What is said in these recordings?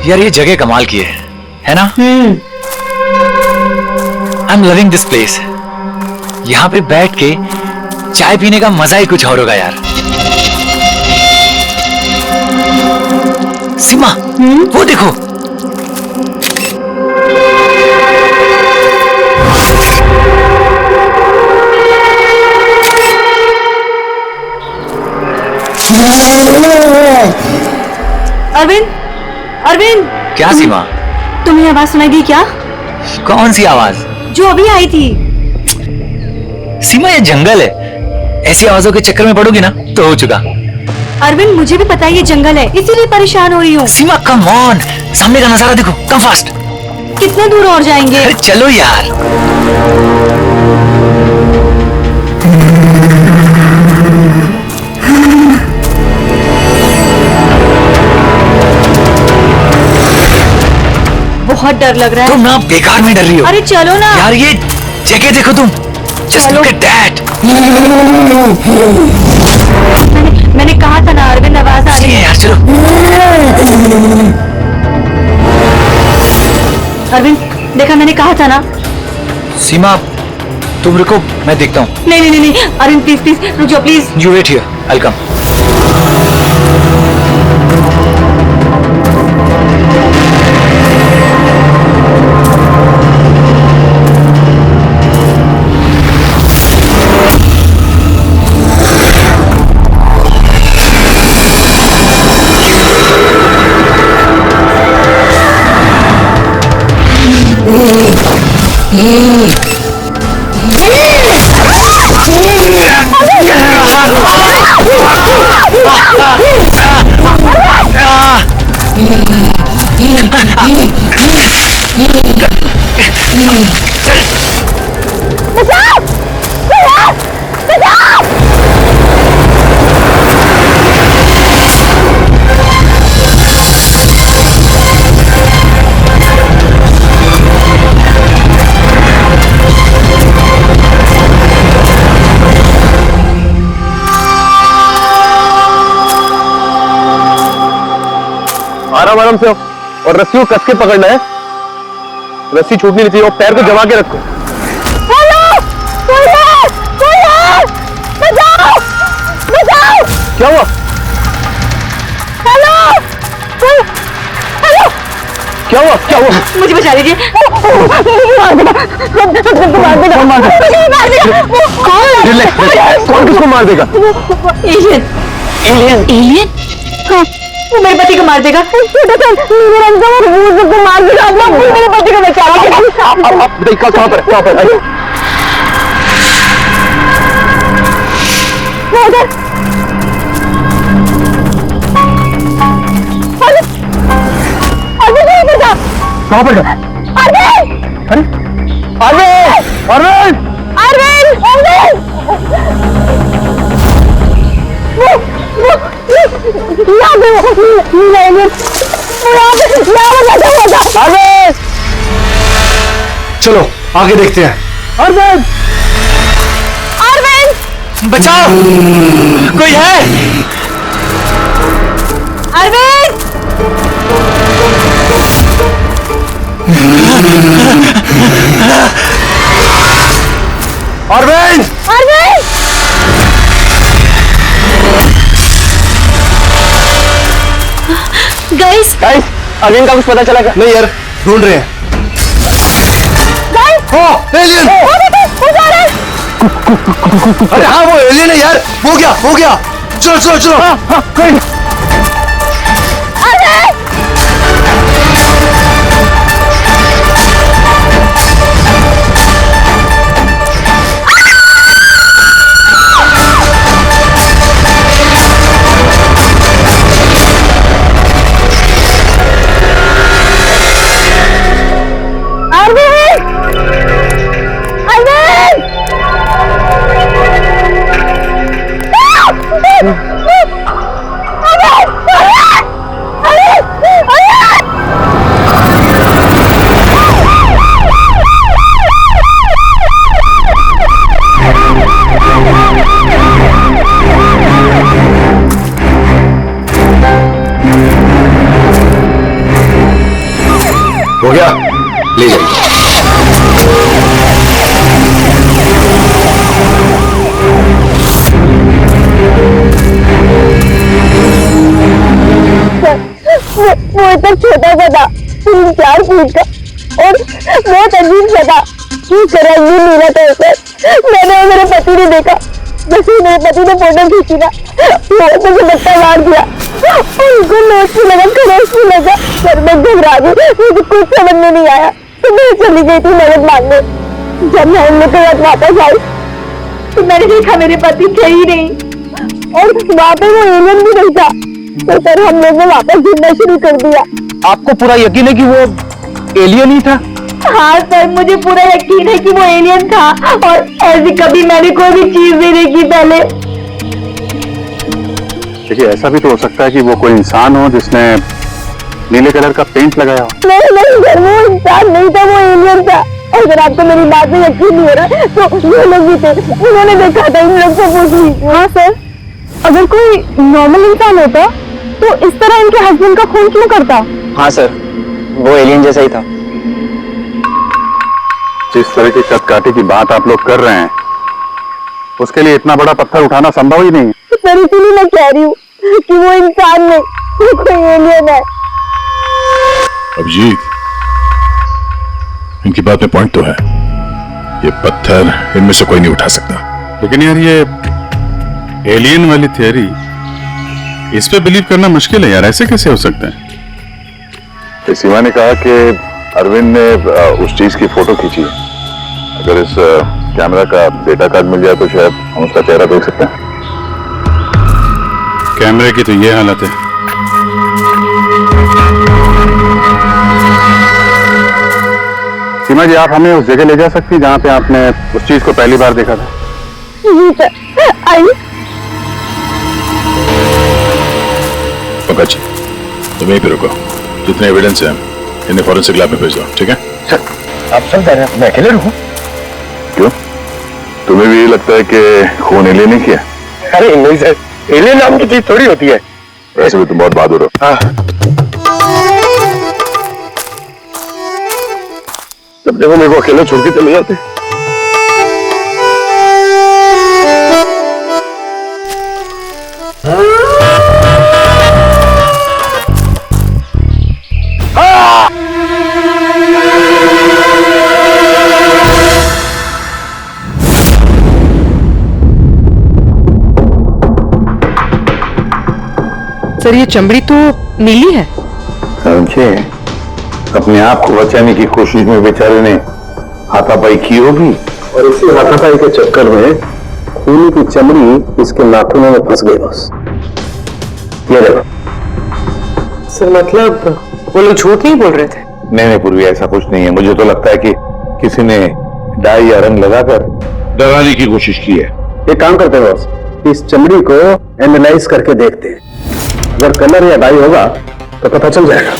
यार ये जगह कमाल की है ना? I am loving this place. यहाँ पे बैठ के चाय पीने का मजा ही कुछ और होगा यार। सीमा, वो देखो। अरविंद, अरविंद। क्या सीमा? तुम्हें आवाज सुनाई दी क्या? कौन सी आवाज? जो अभी आई थी। सीमा ये जंगल है, ऐसी आवाजों के चक्कर में पड़ोगी ना तो हो चुका। अरविंद मुझे भी पता है ये जंगल है, इसीलिए परेशान हो रही हूँ। सीमा कम ऑन, सामने का नजारा देखो, कम फास्ट। कितने दूर और जाएंगे? अरे चलो यार। बहुत डर लग रहा है। तुम ना बेकार में डर रही हो। अरे चलो ना यार, ये जगह देखो तुम। Just look at that. मैंने कहा था ना अरविंद, आवाज आ रही है। यार चलो। अरविंद देखा, मैंने कहा था ना। सीमा तुम रुको, मैं देखता हूँ। नहीं नहीं नहीं अरविंद प्लीज प्लीज रुक जाओ please. You wait here, I'll come. आराम आराम से हो, और रस्सी को कस के पकड़ना है। रस्सी छूटनी नहीं चाहिए, और पैर को जमा के रखो। बचाओ! बचाओ! क्या हुआ? हेलो! हेलो! क्या हुआ? क्या हुआ? मुझे बचा लीजिए। कौन किसको मार देगा? एलियन। एलियन? एलियन? हाँ, वो मेरे पति को मार देगा। मार देगा। मेरे पति को बचा लीजिए। कहाँ पर? कहाँ पर? कहाँ पर? अरविंद! अरविंद! अरविंद! अरविंद! चलो आगे देखते हैं। अरविंद! अरविंद! बचाओ, कोई है? अरविंद! अरविंद! अरविंद! गाइस, अरविंद का कुछ पता चला क्या? नहीं यार, ढूंढ रहे हैं। एलियन! अरे हाँ, वो एलियन है यार। हो गया। चलो चलो चलो। वो इतना छोटा सा था, 3-4 फीट का, और बहुत अजीब सा था। उसका रंग भी नीला था सर। मैंने और मेरे पति ने देखा, जैसे मेरे पति ने फोटो खींची ना, वो तो बट्टा मार दिया, उनको नोट भी लगा, खरोच भी लगा। सर मैं घबरा गई, मुझे कुछ समझ में नहीं आया, तो मैं चली गई थी मदद मांगने। जब मैं उन लोग के साथ वापस आई तो मैंने देखा मेरे पति थे ही नहीं, और वहाँ पे वो एलियन भी नहीं था। तो सर हम लोग ने वापस ढूंढना शुरू कर दिया। आपको पूरा यकीन है कि वो एलियन ही था? हाँ सर, मुझे पूरा यकीन है कि वो एलियन था, और ऐसी कभी मैंने कोई भी चीज नहीं देखी पहले। देखिए, ऐसा भी तो हो सकता है कि वो कोई इंसान हो जिसने नीले कलर का पेंट लगाया हो। नहीं सर, वो इंसान नहीं था, वो एलियन था। और अगर आपको मेरी बात में यकीन नहीं हो रहा तो ये लोग भी थे, उन्होंने देखा था, इन लोग से पूछ लीजिए। हाँ सर, अगर कोई नॉर्मल इंसान होता तो इस तरह इनके हस्बैंड का खून क्यों करता? हाँ सर, वो एलियन जैसा ही था। जिस तरह की कदकाठी की बात आप लोग कर रहे हैं, उसके लिए इतना बड़ा पत्थर उठाना संभव ही नहीं है। सर इसीलिए मैं कह रही हूँ कि वो इंसान नहीं, वो कोई एलियन है। अभिजीत, इनकी बात में पॉइंट तो है, ये पत्थर इनमें से कोई नहीं उठा सकता। लेकिन यार, ये एलियन वाली थियरी, इस पे बिलीव करना मुश्किल है यार। ऐसे कैसे हो सकता है? सीमा ने कहा कि अरविंद ने उस चीज की फोटो खींची है। अगर इस कैमरा का डेटा कार्ड मिल जाए तो शायद हम उसका चेहरा देख सकते हैं। कैमरे की तो ये हालत है। सीमा जी, आप हमें उस जगह ले जा सकती जहां पे आपने उस चीज को पहली बार देखा था? जी सर, आइए। पंकज, तुम यहीं पे रुको, जितने एविडेंस है इन्हें फॉरेंसिक लैब में भेज दो, ठीक है? सर, आप सब कह रहे हैं मैं अकेले रुकूं? क्यों, तुम्हें भी ये लगता है कि खून एलियन ने किया? अरे नहीं सर, एलियन नाम की चीज थोड़ी होती है। वैसे भी तुम बहुत बहादुर हो। तब देखो मेरे को अकेले छोड़ के चले जाते। सर ये चमड़ी तो नीली है। समझे, अपने आप को बचाने की कोशिश में बेचारे ने हाथापाई की होगी, और इसी हाथापाई के चक्कर में खून की चमड़ी इसके नाखूनों में फंस गई। बस ये देखो। सर मतलब वो लोग झूठ नहीं बोल रहे थे? नहीं पूर्वी, ऐसा कुछ नहीं है। मुझे तो लगता है कि किसी ने डाई या रंग लगाकर डराने की कोशिश की है। एक काम करते हैं बॉस, इस चमड़ी को एनालाइज करके देखते हैं, अगर कलर या डाई होगा तो पता चल जाएगा।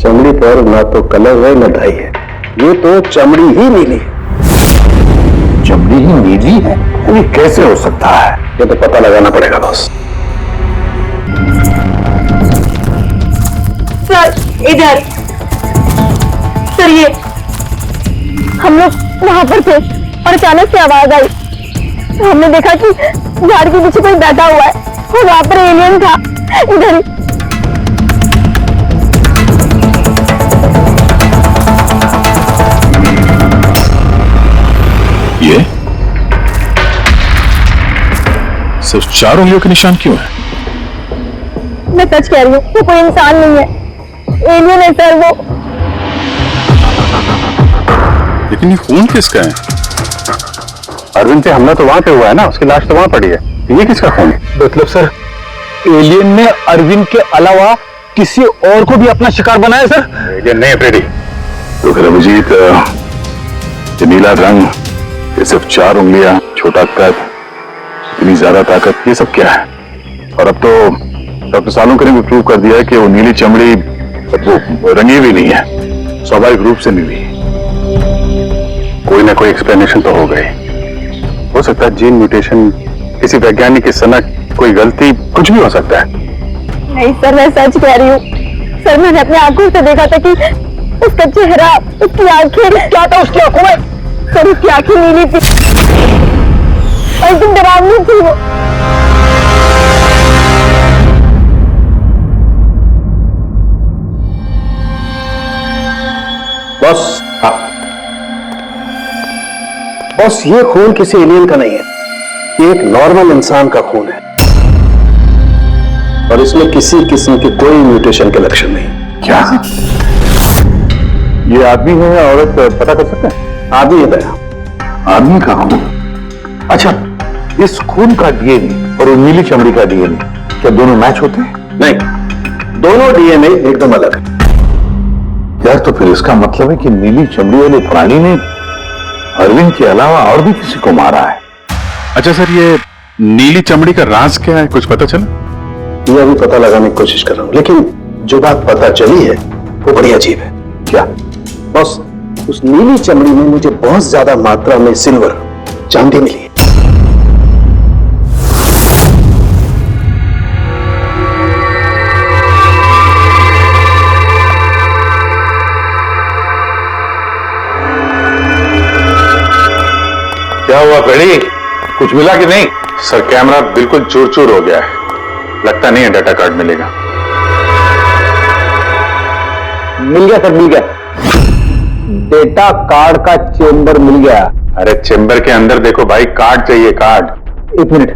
चमड़ी पर ना तो कलर है ना डाई है, ये तो चमड़ी ही नीली है। चमड़ी ही नीली है? ये कैसे हो सकता है? ये तो पता लगाना पड़ेगा बॉस। सर इधर। सर ये हम लोग वहां पर थे और अचानक से आवाज आई, तो हमने देखा कि झाड़ के पीछे कोई बैठा हुआ है और वहां पर एलियन था। इधर ये सिर्फ 4 उंगलियों के निशान क्यों है? मैं सच कह रही हूँ, वो कोई इंसान नहीं है, एलियन है सर वो। लेकिन ये खून किसका है? अरविंद पे हमला तो वहां पे हुआ है ना, उसकी लाश तो वहां पड़ी है। ये किसका खून है? मतलब सर एलियन ने अरविंद के अलावा किसी और को भी अपना शिकार बनाया सर? एलियन नहीं है तो फिर अभिजीत, ये नीला रंग, ये सिर्फ 4 उंगलियां, छोटा कद, इतनी ज्यादा ताकत, ये सब क्या है? और अब तो डॉक्टर सालुंकर ने भी प्रूव कर दिया है कि वो नीली चमड़ी वो रंगी भी नहीं है, स्वाभाविक रूप से नीली है। कोई ना कोई एक्सप्लेनेशन तो हो गई। हो सकता है जीन म्यूटेशन, किसी वैज्ञानिक की सनक, कोई गलती, कुछ भी हो सकता है। नहीं सर, मैं सच कह रही हूँ सर। मैंने अपनी आंखों से देखा था कि उसका चेहरा, उसकी आंखें, क्या था उसकी आंखों में? सर उसकी आंखें नीली थी, एकदम डरावनी थी वो। बॉस, बॉस ये खून किसी एलियन का नहीं है, ये एक नॉर्मल इंसान का खून है और इसमें किसी किस्म के कोई म्यूटेशन के लक्षण नहीं। क्या ये आदमी है या औरत, पता कर सकते हैं? आदमी है भैया। आदमी का खून? अच्छा, इस खून का डीएनए और नीली चमड़ी का डीएनए क्या दोनों मैच होते हैं? नहीं, दोनों डीएनए एकदम अलग है। यार तो फिर इसका मतलब है कि नीली चमड़ी वाले प्राणी ने अरविंद के अलावा और भी किसी को मारा है। अच्छा सर, ये नीली चमड़ी का राज क्या है, कुछ पता चला? ये अभी पता लगाने की कोशिश कर रहा हूं, लेकिन जो बात पता चली है वो बड़ी अजीब है। क्या? बॉस, उस नीली चमड़ी में मुझे बहुत ज्यादा मात्रा में सिल्वर, चांदी मिली है। क्या हुआ पेड़ी, कुछ मिला कि नहीं? सर कैमरा बिल्कुल चूर चूर हो गया है, लगता नहीं है डाटा कार्ड मिलेगा। मिल गया सर, मिल गया। डेटा कार्ड का चेंबर मिल गया। अरे चेंबर के अंदर देखो भाई, कार्ड चाहिए, कार्ड। एक मिनट।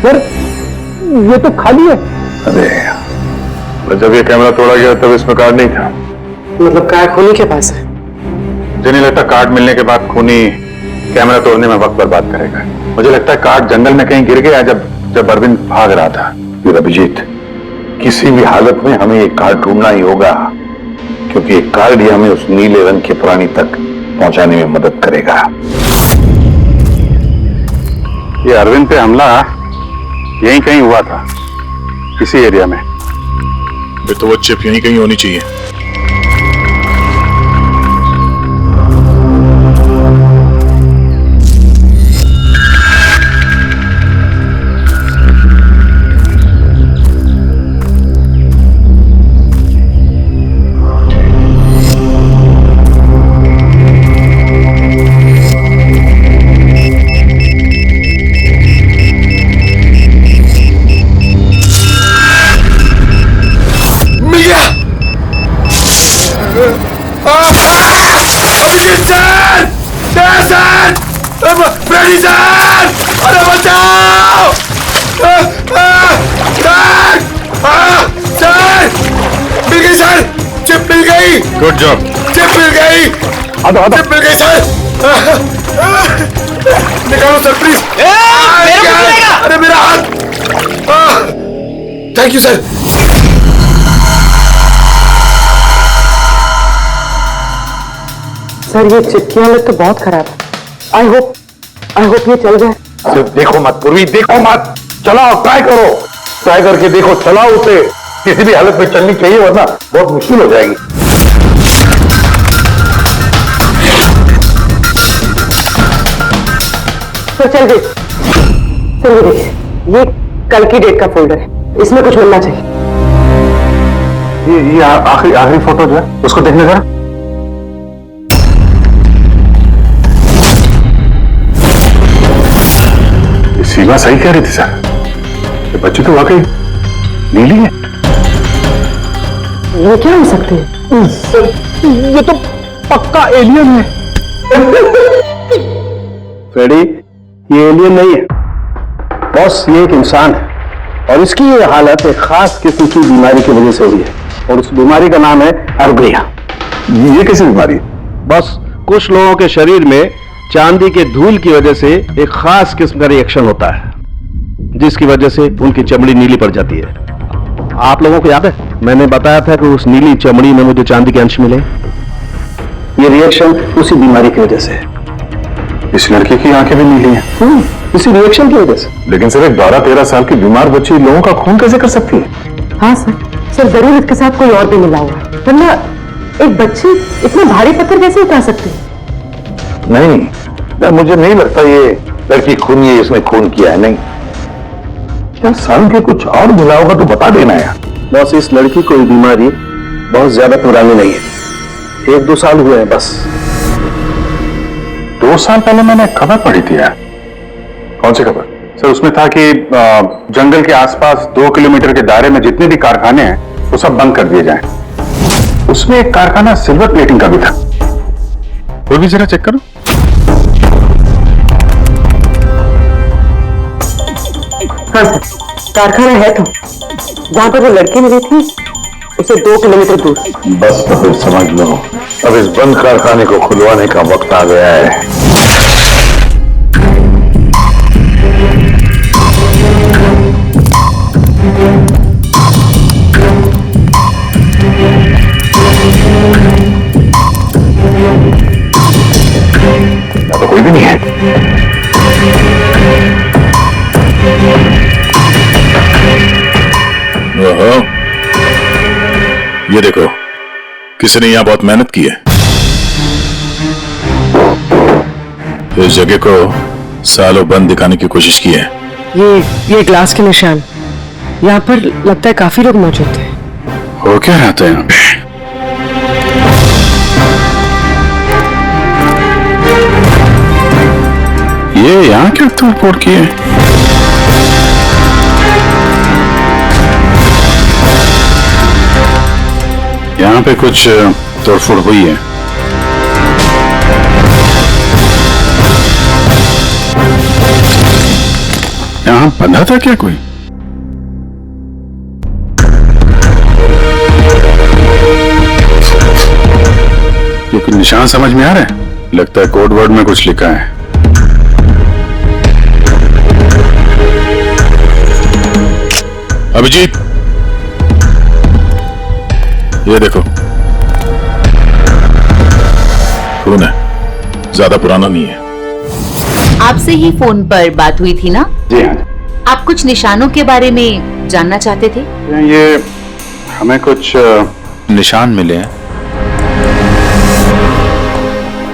सर ये तो खाली है। अरे जब ये कैमरा तोड़ा गया तब इसमें कार्ड नहीं था। मतलब काय खूनी के पास है? मुझे नहीं लगता कार्ड मिलने के बाद खूनी कैमरा तोड़ने में वक्त बर्बाद करेगा। मुझे लगता है कार्ड जंगल में कहीं गिर गया जब अरविंद भाग रहा था। फिर अभिजीत, किसी भी हालत में हमें एक कार्ड ढूंढना ही होगा, क्योंकि एक कार्ड ही हमें उस नीले रंग के प्राणी तक पहुंचाने में मदद करेगा। ये अरविंद पे हमला यहीं कहीं हुआ था, इसी एरिया में। फिर तो वो चिप यहीं कहीं होनी चाहिए। अरे बचाओ! सर! मिल गई सर! चिप मिल गई! Good job. चिप मिल गई! चिप मिल गई सर! निकालो सर प्लीज! अरे मेरा हाथ! Thank you sir! सर ये चिप की हालत तो बहुत खराब है। आई होप ये चल जाए। सिर्फ देखो मत पूर्वी, देखो मत, चलाओ, ट्राई करो, ट्राई करके देखो, चलाओ उसे। किसी भी हालत में चलनी चाहिए, वरना बहुत मुश्किल हो जाएगी। तो चल गई। चलिए देखिए, ये कल की डेट का फोल्डर है, इसमें कुछ मिलना चाहिए। ये आखिरी फोटो जो है उसको देखने जरा। सीमा सही कह रही थी सर, ये बच्ची तो वाकई नीली है। ये क्या हो सकते हैं? सर ये तो पक्का एलियन है। फ्रेडी, ये एलियन नहीं है बॉस, ये एक इंसान है और इसकी ये हालत एक खास किस्म की बीमारी की वजह से हुई है और उस बीमारी का नाम है अर्गलिया। ये कैसी बीमारी? बस कुछ लोगों के शरीर में चांदी के धूल की वजह से एक खास किस्म का रिएक्शन होता है, जिसकी वजह से उनकी चमड़ी नीली पड़ जाती है। आप लोगों को याद है मैंने बताया था कि उस नीली चमड़ी में मुझे चांदी के अंश मिले? ये रिएक्शन उसी बीमारी की वजह से है। इस लड़के की आंखें भी नीली हैं। किसी रिएक्शन की वजह से। लेकिन सर एक 12-13 साल की बीमार बच्ची लोगों का खून कैसे कर सकती है? हाँ सर जरूर इसके साथ कोई और भी मिला हुआ है, वरना एक बच्ची इतना भारी पत्थर कैसे उठा सकती है? नहीं यार, मुझे नहीं लगता ये लड़की खून है, इसने खून किया है। नहीं क्या साल के कुछ और मिला होगा तो बता देना यार। बॉस, इस लड़की को ये बीमारी बहुत ज्यादा पुरानी नहीं है, 1-2 साल हुए हैं बस। 2 साल पहले मैंने खबर पढ़ी थी यार। कौन सी खबर? सर उसमें था कि जंगल के आसपास 2 किलोमीटर के दायरे में जितने भी कारखाने हैं वो सब बंद कर दिए जाएं। उसमें एक कारखाना सिल्वर प्लेटिंग का भी था। वो भी जरा चेक करो। हाँ सर, कारखाना है तो जहाँ पर वो लड़की मिली थी उसे 2 किलोमीटर दूर। बस तो फिर समझ लो, अब इस बंद कारखाने को खुलवाने का वक्त आ गया है। तो कोई भी नहीं है। ओहो, ये देखो, किसी ने यहां बहुत मेहनत की है। इस जगह को सालों बंद दिखाने की कोशिश की है। ये ग्लास के निशान, यहाँ पर लगता है काफी लोग मौजूद थे। हो क्या रहा था यहाँ पे? ये यहाँ क्या तोड़फोड़ की है? यहाँ पे कुछ तोड़फोड़ हुई है। यहाँ बंधा था क्या कोई? ये कुछ निशान समझ में आ रहा है? लगता है कोड वर्ड में कुछ लिखा है। अभिजीत, ये देखो, खून है, ज्यादा पुराना नहीं है। आपसे ही फोन पर बात हुई थी ना? जी हाँ। आप कुछ निशानों के बारे में जानना चाहते थे? ये हमें कुछ निशान मिले हैं।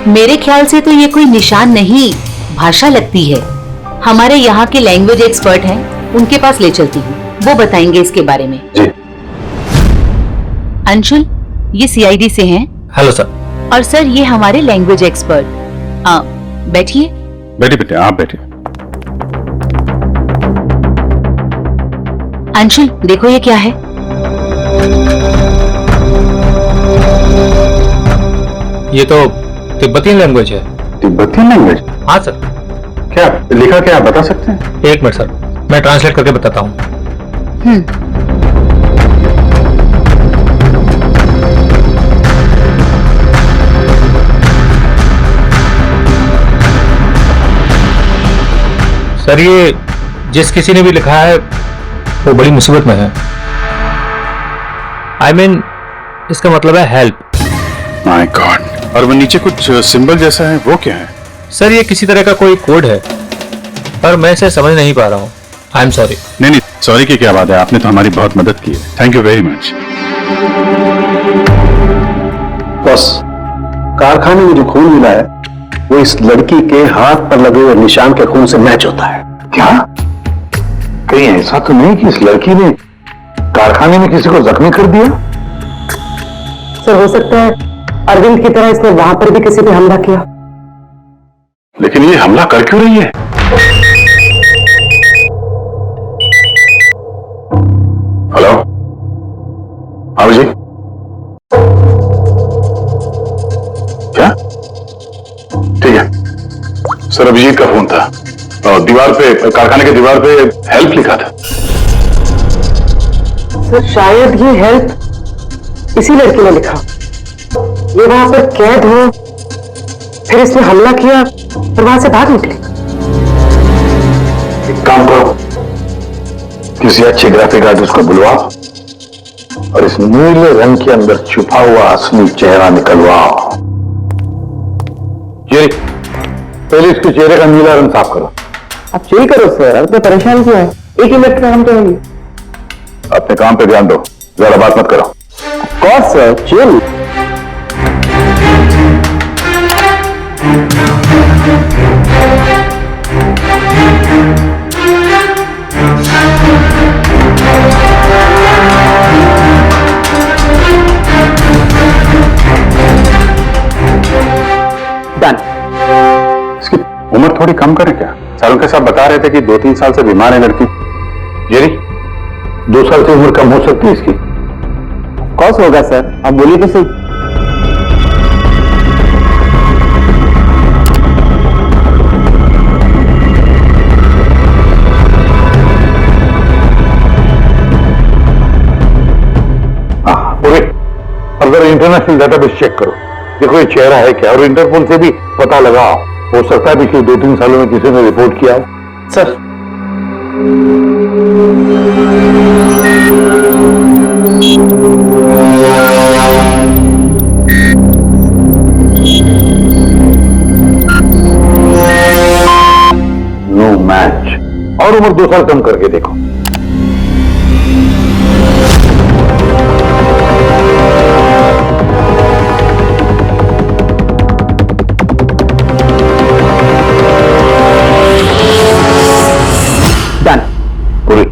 मेरे ख्याल से तो ये कोई निशान नहीं, भाषा लगती है। हमारे यहाँ के लैंग्वेज एक्सपर्ट हैं, उनके पास ले चलती हूँ, वो बताएंगे इसके बारे में। जी। अंशुल, ये सीआईडी से हैं। Hello sir. और सर ये हमारे लैंग्वेज एक्सपर्ट। बैठिए। बैठिए बेटे, आप बैठिए। अंशुल देखो ये क्या है। ये तो तिब्बती लैंग्वेज है। तिब्बती लैंग्वेज? हाँ सर। क्या लिखा, क्या आप बता सकते हैं? 1 मिनट सर, मैं ट्रांसलेट करके बताता हूँ। सर ये जिस किसी ने भी लिखा है वो बड़ी मुसीबत में है। I mean, इसका मतलब है हेल्प। My God. और वो नीचे कुछ सिंबल जैसा है, वो क्या है? सर ये किसी तरह का कोई कोड है, पर मैं इसे समझ नहीं पा रहा हूँ। I am sorry. नहीं नहीं, सॉरी की क्या बात है, आपने तो हमारी बहुत मदद की है। Thank you very much. बस कारखाने में जो खून मिला है वो इस लड़की के हाथ पर लगे हुए निशान के खून से मैच होता है। क्या कहीं ऐसा तो नहीं कि इस लड़की ने कारखाने में किसी को जख्मी कर दिया? सर हो सकता है अरविंद की तरह इसने वहां पर भी किसी पे हमला किया। लेकिन ये हमला कर क्यों रही है? हेलो, हाँ जी। क्या? ठीक है सर, अभिजीत का फोन था और दीवार पे, कारखाने के दीवार पे हेल्प लिखा था। सर शायद ये हेल्प इसी लड़की ने लिखा। ये वहां पर कैद हो, फिर इसने हमला किया और वहां से बाहर निकली। एक काम करो, किसी अच्छे ग्राफिक आर्टिस्ट को बुलवाओ और इस नीले रंग के अंदर छुपा हुआ असली चेहरा निकलवाओ। ये पहले इसके चेहरे का नीला रंग साफ करो। आप चिल करो सर, अब तो परेशान क्यों है? 1 मिनट का काम तो है। अपने काम पे ध्यान दो, ज्यादा बात मत करो। कौन सर, चिल। इसकी उम्र थोड़ी कम करें क्या? सालों के साथ बता रहे थे कि 2-3 साल से बीमार है लड़की। ये 2 साल से उम्र कम हो सकती है इसकी? कौन सा होगा सर, आप बोलिए तो सही। फर्दर इंटरनेशनल डेटाबेस चेक करो, देखो ये चेहरा है क्या, और इंटरपोल से भी पता लगाओ, हो सकता है पिछले 2-3 सालों में किसी ने रिपोर्ट किया हो। सर नो मैच, और उम्र 2 साल कम करके देखो। डन। पूरी,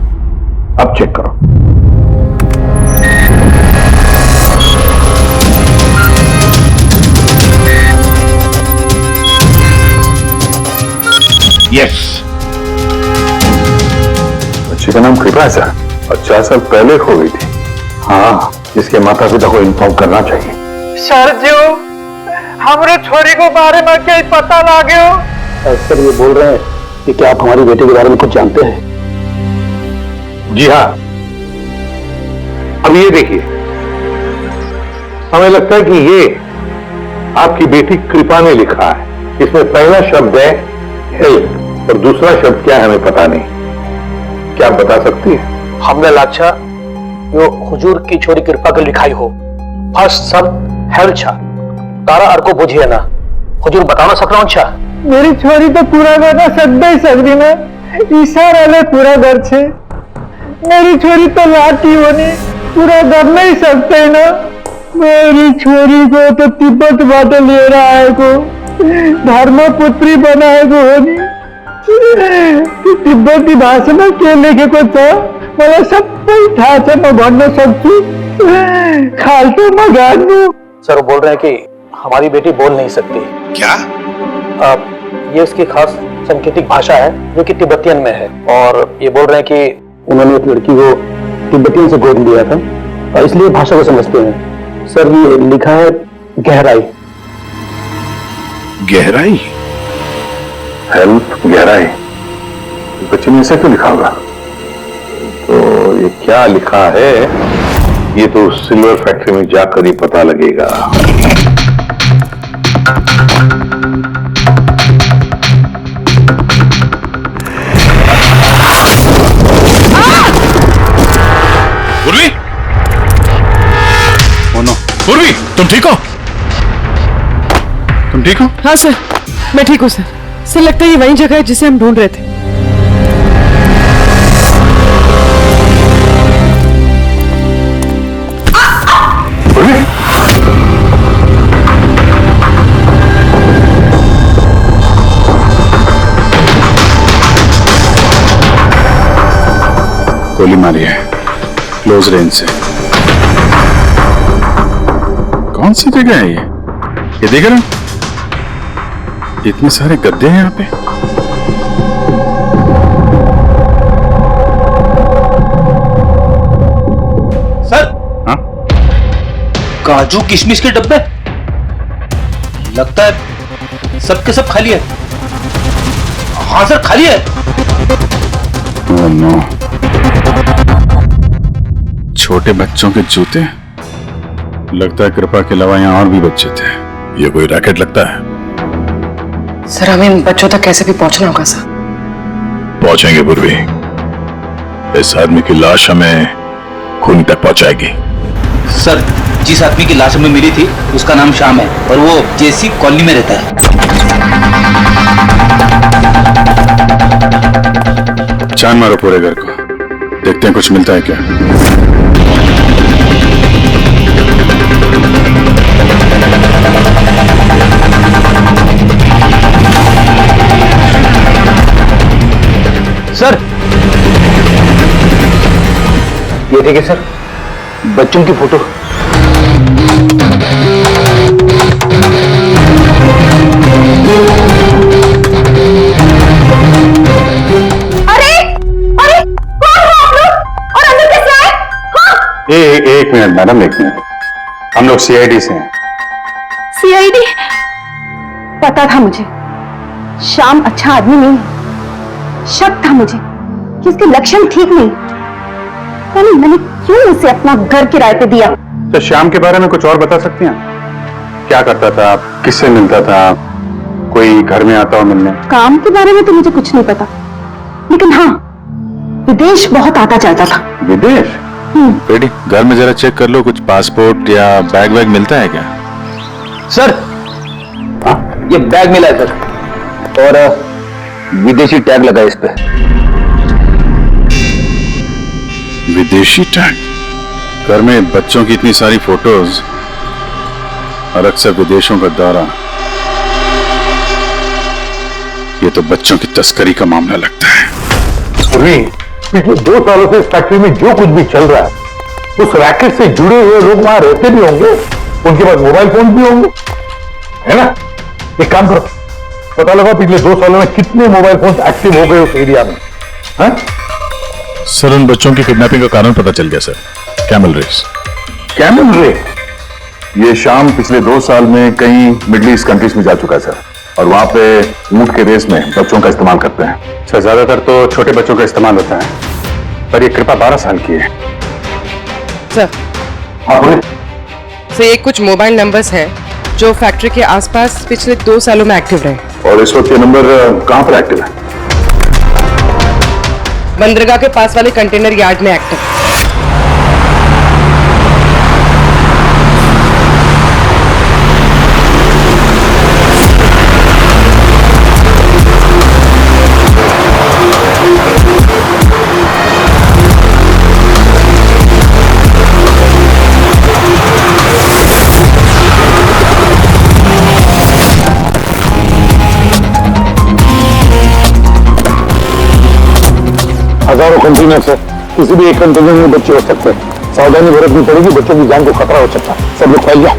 अब चेक करो। यस, बच्चे का नाम कृपा है सर, और 4 साल पहले हो गई थी। हाँ, इसके माता पिता को इन्फॉर्म करना चाहिए। सर जो हमारे छोरी को बारे में क्या पता लगे हो? सर ये बोल रहे हैं कि क्या आप हमारी बेटी के बारे में कुछ जानते हैं? जी हाँ, अब ये देखिए, हमें लगता है कि ये आपकी बेटी कृपा ने लिखा है। इसमें पहला शब्द है हेल्प और दूसरा शब्द क्या है हमें पता नहीं। क्या आप बता सकती है? हमने लाचा यो हुजूर की छोरी कृपा के लिखाई हो। फर्स्ट शब्द हेल्प छा, तारा अर्को बुझिए ना, हुजूर बताना सकना छा। मेरी छोरी तो पूरा करना सकते ही सकती ना, इशारा ले पूरा घर छे। मेरी छोरी तो लाठी होनी पूरा कर नहीं सकते ना। मेरी छोरी को तो तिब्बत बाटे ले रहा है को धर्मपुत्री बनाए को होनी। तिब्बती भाषा में के लेके को तो मतलब सब था से मैं भरना सकती खालते मगानू। सर बोल रहे हैं कि हमारी बेटी बोल नहीं सकती। क्या? ये उसकी खास सांकेतिक भाषा है जो कि तिब्बतियन में है, और ये बोल रहे हैं कि उन्होंने एक लड़की को तिब्बतियन से गोद लिया था और इसलिए भाषा को समझते हैं। सर ये लिखा है गहराई। गहराई? हेल्प गहराई, बच्चे ने इसे क्यों लिखा होगा? तो ये क्या लिखा है, ये तो सिल्वर फैक्ट्री में जाकर ही पता लगेगा। पूर्वी? ओ नो, पूर्वी, तुम ठीक हो? तुम ठीक हो? हाँ सर, मैं ठीक हूँ सर। सर लगता है ये वही जगह है जिसे हम ढूंढ रहे थे। गोली मारी है क्लोज रेंज से। कौन सी जगह है ये देख रहे हो? इतने सारे गद्दे हैं यहाँ पे। सर, हाँ? काजू किशमिश के डब्बे, लगता है सबके सब खाली है। हाँ सर, खाली है। ओह नो, छोटे बच्चों के जूते। लगता है कृपा के अलावा यहाँ और भी बच्चे थे। ये कोई रैकेट लगता है। सर हमें इन बच्चों तक कैसे भी पहुंचना होगा सर। पहुंचेंगे पूर्वी, इस आदमी की लाश हमें खून तक पहुंचाएगी। सर, जिस आदमी की लाश हमें मिली थी उसका नाम श्याम है और वो जेसी कॉलोनी में रहता है। छान मारो पूरे घर को, देखते हैं कुछ मिलता है क्या। सर, ये देखिए सर, बच्चों की फोटो। अरे अरे कौन हो आप लोग और अंदर कैसे आए? हाँ एक मिनट मैडम, एक मिनट। हम लोग सीआईडी से हैं। सीआईडी? पता था मुझे श्याम अच्छा आदमी नहीं है। शक था मुझे कि उसके लक्षण ठीक नहीं। मैंने क्यों उसे अपना घर किराए पे दिया? तो श्याम के बारे में कुछ और बता सकती हैं? क्या करता था, किससे मिलता था, कोई घर में आता हो मिलने? काम के बारे में तो मुझे कुछ नहीं पता, लेकिन हाँ, विदेश बहुत आता जाता था। विदेश? बेटी, घर में जरा चेक कर लो, कुछ पासपोर्ट या बैग वैग मिलता है क्या? सर, ये बैग मिला है सर, और विदेशी टैग लगा है इस पे। विदेशी टैग? घर में बच्चों की इतनी सारी फोटोज और अक्सर विदेशों का दौरा, ये तो बच्चों की तस्करी का मामला लगता है। पिछले 2 सालों से इस फैक्ट्री में जो कुछ भी चल रहा है, उस रैकेट से जुड़े हुए लोग वहां रहते भी होंगे, उनके पास मोबाइल फोन भी होंगे, है ना? एक काम करो, पता लगा पिछले 2 सालों में कितने मोबाइल फोन एक्टिव हो गए उस एरिया में। है? सर, उन बच्चों की किडनैपिंग का कारण पता चल गया सर, कैमल रेस। कैमल रे? ये शाम पिछले 2 साल में कई मिडिल ईस्ट कंट्रीज में जा चुका है सर, और वहां पे ऊंट के रेस में बच्चों का इस्तेमाल करते हैं सर। ज्यादातर तो छोटे बच्चों का इस्तेमाल होता है, पर ये कृपा 12 साल की है। सर, हाँ बोले। सर ये कुछ मोबाइल नंबर्स हैं जो फैक्ट्री के आसपास पिछले 2 सालों में एक्टिव रहे। और इस वक्त ये नंबर कहां पर एक्टिव है? बंदरगाह के पास वाले कंटेनर यार्ड में एक्टिव। हजारों कंटेनर है, किसी भी एक कंटेनर में बच्चे हो सकते हैं। सावधानी बरतनी पड़ेगी, बच्चों की जान को खतरा हो सकता है। सब लोग फैल जाओ।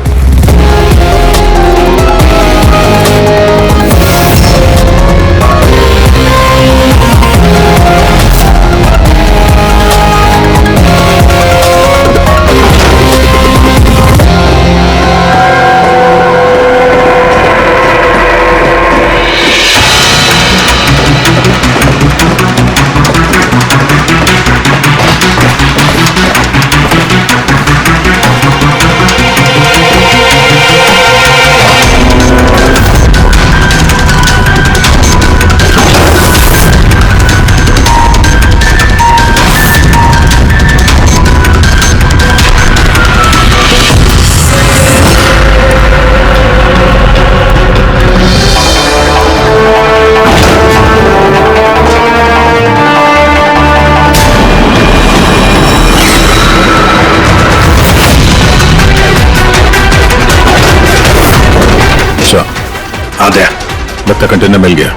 लगता कंटेनर मिल गया।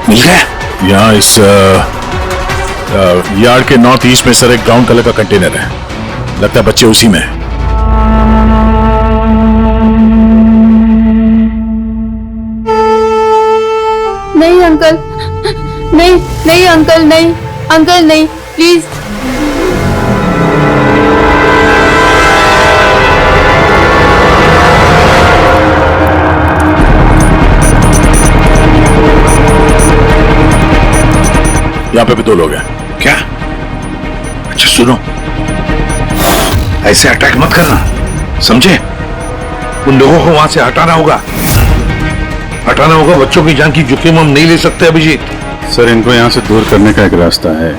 मिल गया? यहाँ इस यार्ड के नॉर्थ ईस्ट में सर एक ब्राउन कलर का कंटेनर है, लगता है बच्चे उसी में हैं। नहीं अंकल, नहीं नहीं अंकल, नहीं अंकल, नहीं प्लीज। यहाँ पे भी 2 लोग हैं। क्या? अच्छा सुनो, ऐसे अटैक मत करना, समझे? उन लोगों को वहां से हटाना होगा, बच्चों की जान की जोखिम हम नहीं ले सकते अभिजीत। सर, इनको यहाँ से दूर करने का एक रास्ता है।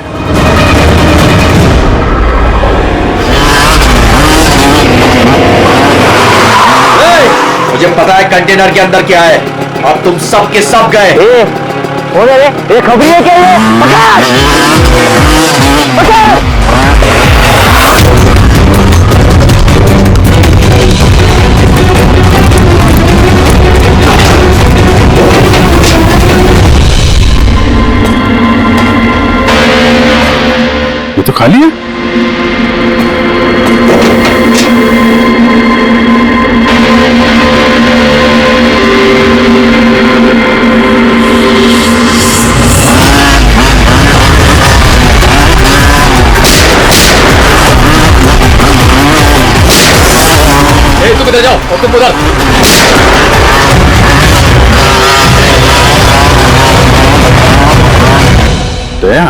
मुझे पता है कंटेनर के अंदर क्या है, और तुम सब के सब गए। ये खबरी है क्या ये? पकड़! पकड़! ये तो खाली है। तुम इधर जाओ और तुम उधर। दया,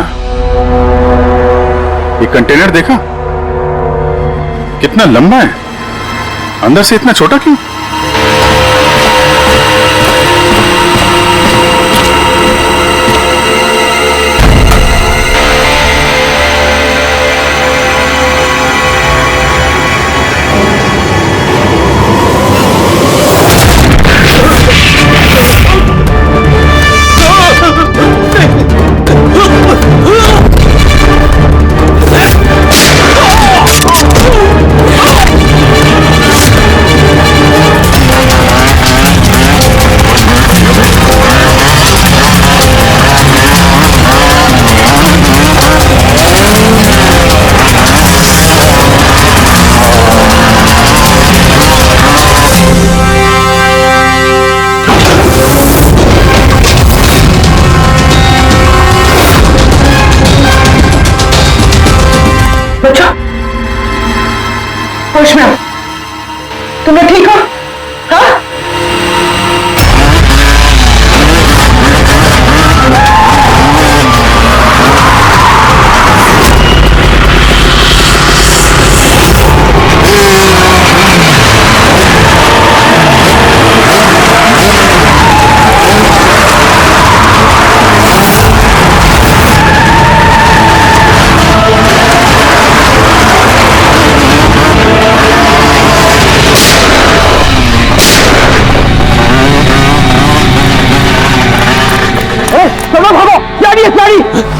ये कंटेनर देखा कितना लंबा है, अंदर से इतना छोटा क्यों? होश में आओ। तुम लोग ठीक हो? हाँ?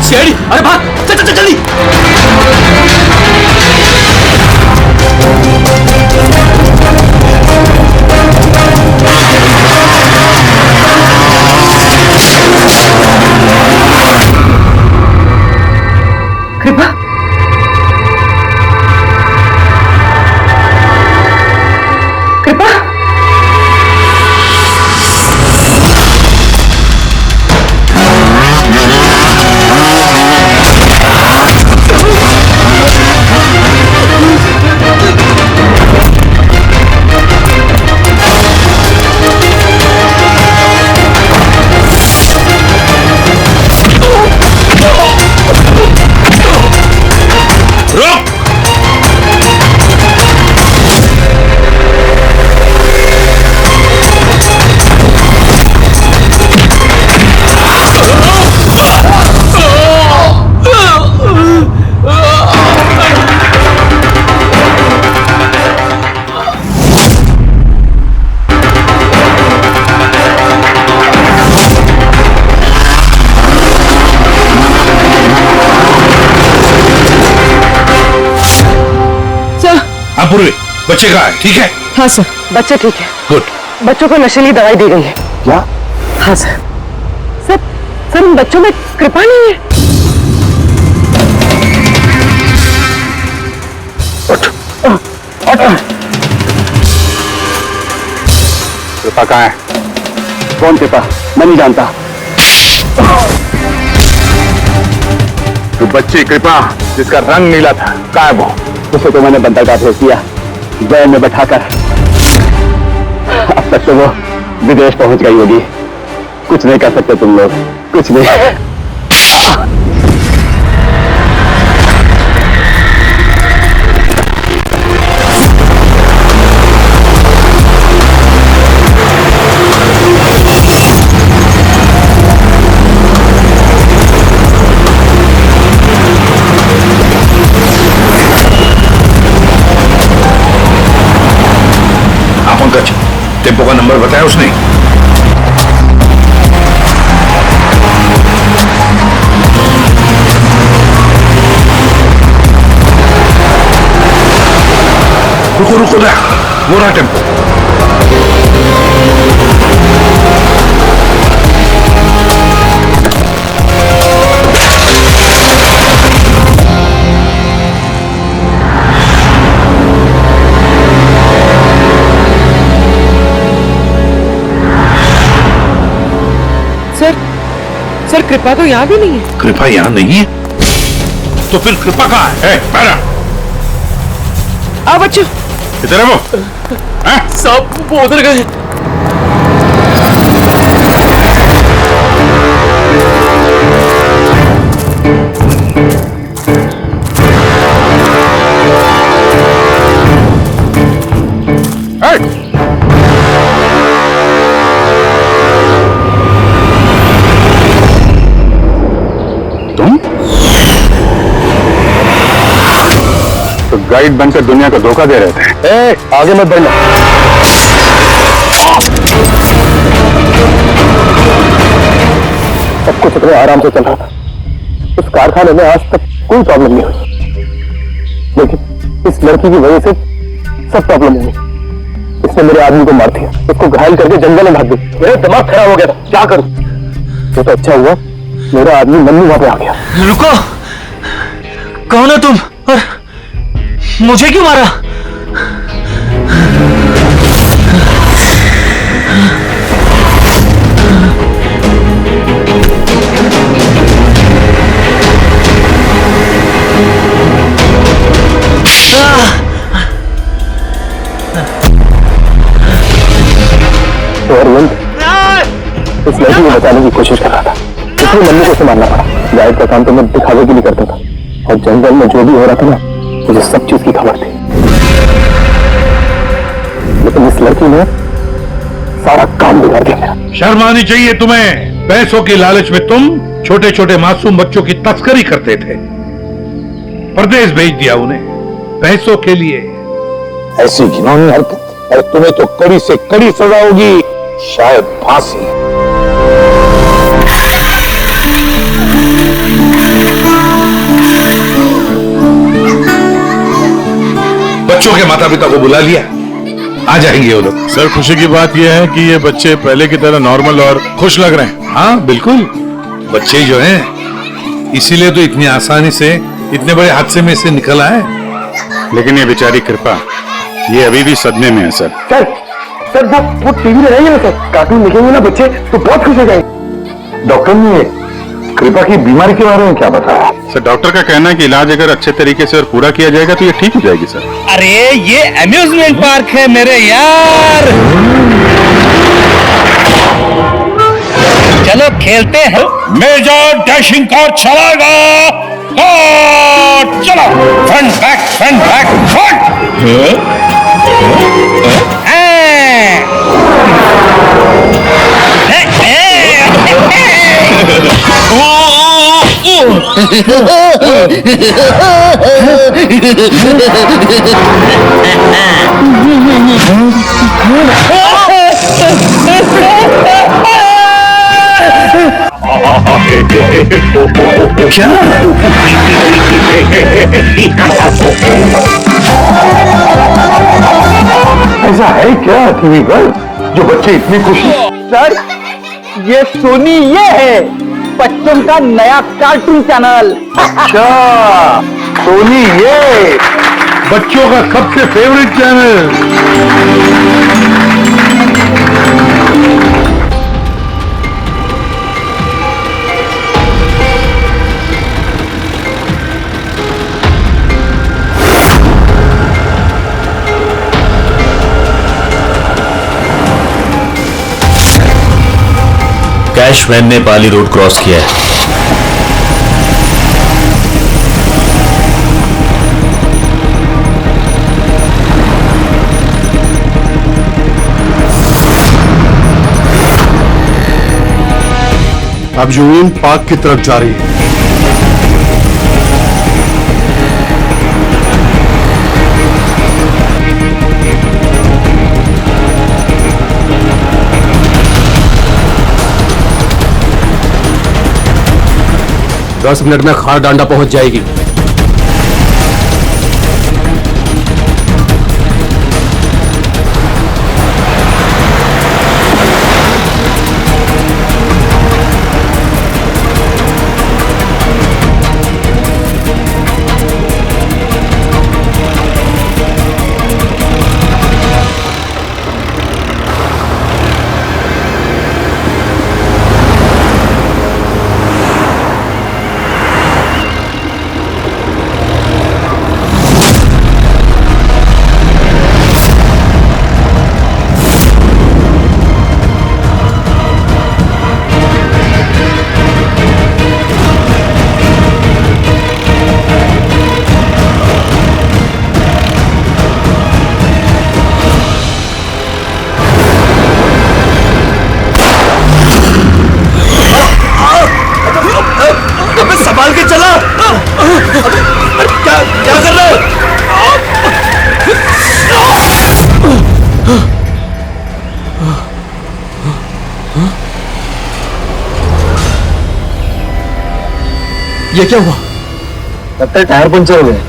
सीआईडी, अरे भाग, चल चल चल जल्दी। कृपा, कृपा, पूर्वी, बच्चे कहाँ है? ठीक है? हाँ सर, बच्चे ठीक है। गुड। बच्चों को नशीली दवाई दी गई है। क्या? हाँ सर। सर, सर उन बच्चों में कृपा नहीं है। कृपा कहाँ है? कौन कृपा? मैं नहीं जानता। तो बच्ची कृपा जिसका रंग नीला था, कहाँ है वो? उसे तो मैंने बंदरगाह भेज दिया, वैन में बैठाकर। अब तक तो वो विदेश पहुंच गई होगी। कुछ नहीं कर सकते तुम लोग, कुछ नहीं। टेम्पो का नंबर बताया उसने? रुको रुको ना, वो रहा टेम्पो। सर कृपा तो यहाँ भी नहीं है। कृपा यहाँ नहीं है तो फिर कृपा कहाँ है? पैरा आ बच्चों, इधर है वो। सब वो उधर गए। तो गाइड बनकर दुनिया को धोखा दे रहे थे। आगे मत बढ़ना। सब कुछ इतने आराम से चल रहा था। उस कारखाने में आज तक कोई प्रॉब्लम नहीं हुई, लेकिन इस लड़की की वजह से सब प्रॉब्लम हुई। इसने मेरे आदमी को मार दिया, उसको घायल करके जंगल में भाग गई। मेरा दिमाग खराब हो गया था, क्या करूं? ये तो अच्छा हुआ मेरा आदमी मन्नू वहां पे आ गया। रुको, कौन हो तुम और मुझे क्यों मारा? तो अरविंद इस लड़की को बचाने की कोशिश कर रहा था, इसलिए मन्नू को उसे मारना पड़ा। गाइड का काम तो मैं दिखावे के लिए करता था, और जंगल में जो भी हो रहा था ना, मुझे सब चीज की खबर थी। लेकिन इस लड़की ने सारा काम बिगाड़ दिया। शर्म आनी चाहिए तुम्हें। पैसों की लालच में तुम छोटे छोटे मासूम बच्चों की तस्करी करते थे, परदेश भेज दिया उन्हें पैसों के लिए। ऐसी घिनौनी हरकत, और तुम्हें तो कड़ी से कड़ी सजा होगी, शायद फांसी। बच्चों के माता पिता को बुला लिया, आ जाएंगे वो लोग। सर खुशी की बात यह है कि ये बच्चे पहले की तरह नॉर्मल और खुश लग रहे हैं। हाँ बिल्कुल, बच्चे जो हैं इसीलिए तो इतनी आसानी से इतने बड़े हादसे में से निकल आए। लेकिन ये बेचारी कृपा, ये अभी भी सदमे में है सर। सर वो टीवी में रहेंगे ना सर, कार्टून देखेंगे ना बच्चे तो बहुत खुश हो जाएंगे। डॉक्टर ने कृपा की बीमारी के बारे में क्या बताया? सर डॉक्टर का कहना है कि इलाज अगर अच्छे तरीके से और पूरा किया जाएगा तो ये ठीक हो जाएगी सर। अरे ये अम्यूजमेंट पार्क है मेरे यार, चलो खेलते हैं। मेजर डैशिंग कार चलाएगा, चलो फ्रंट बैक फ्रंट। ऐसा है क्या टीवी पर जो बच्चे इतनी खुशी? सर ये सोनी ये है बच्चों का नया कार्टून चैनल। अच्छा, सोनी ये बच्चों का सबसे फेवरेट चैनल। कैश वैन ने पाली रोड क्रॉस किया है। अब यूनियन पार्क की तरफ जा रही है। दस मिनट में खार डांडा पहुंच जाएगी। ये क्या हुआ? लगता है टायर पंचर हो गए।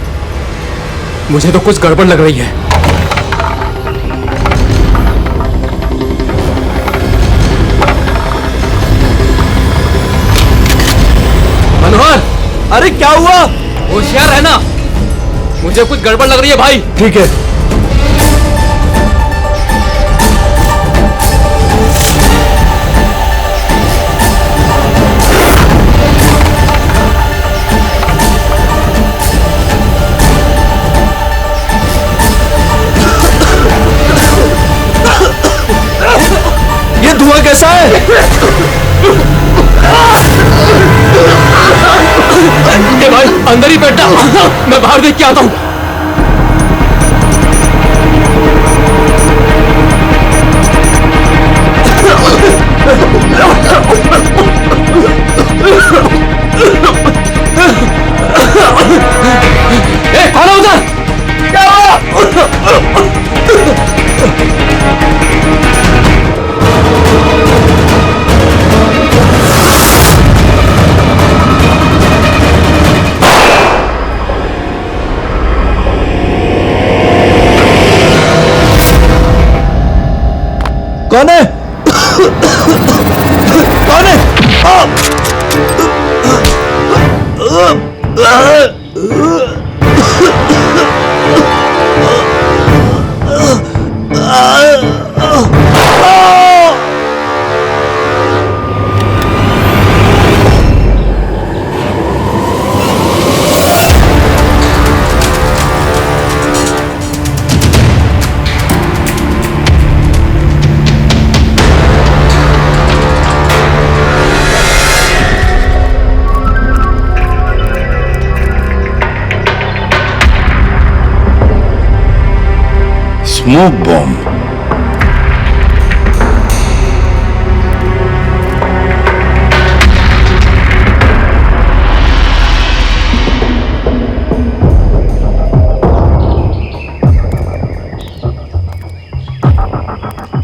मुझे तो कुछ गड़बड़ लग रही है। मनोहर, अरे क्या हुआ? होशियार रहना, मुझे कुछ गड़बड़ लग रही है भाई। ठीक है। ये धुआं कैसा है? ए भाई, अंदर ही बैठा, मैं बाहर देख के आता हूं। ए, कौन है उधर? क्या हुआ? कौन है? कौन है? Smoke bomb.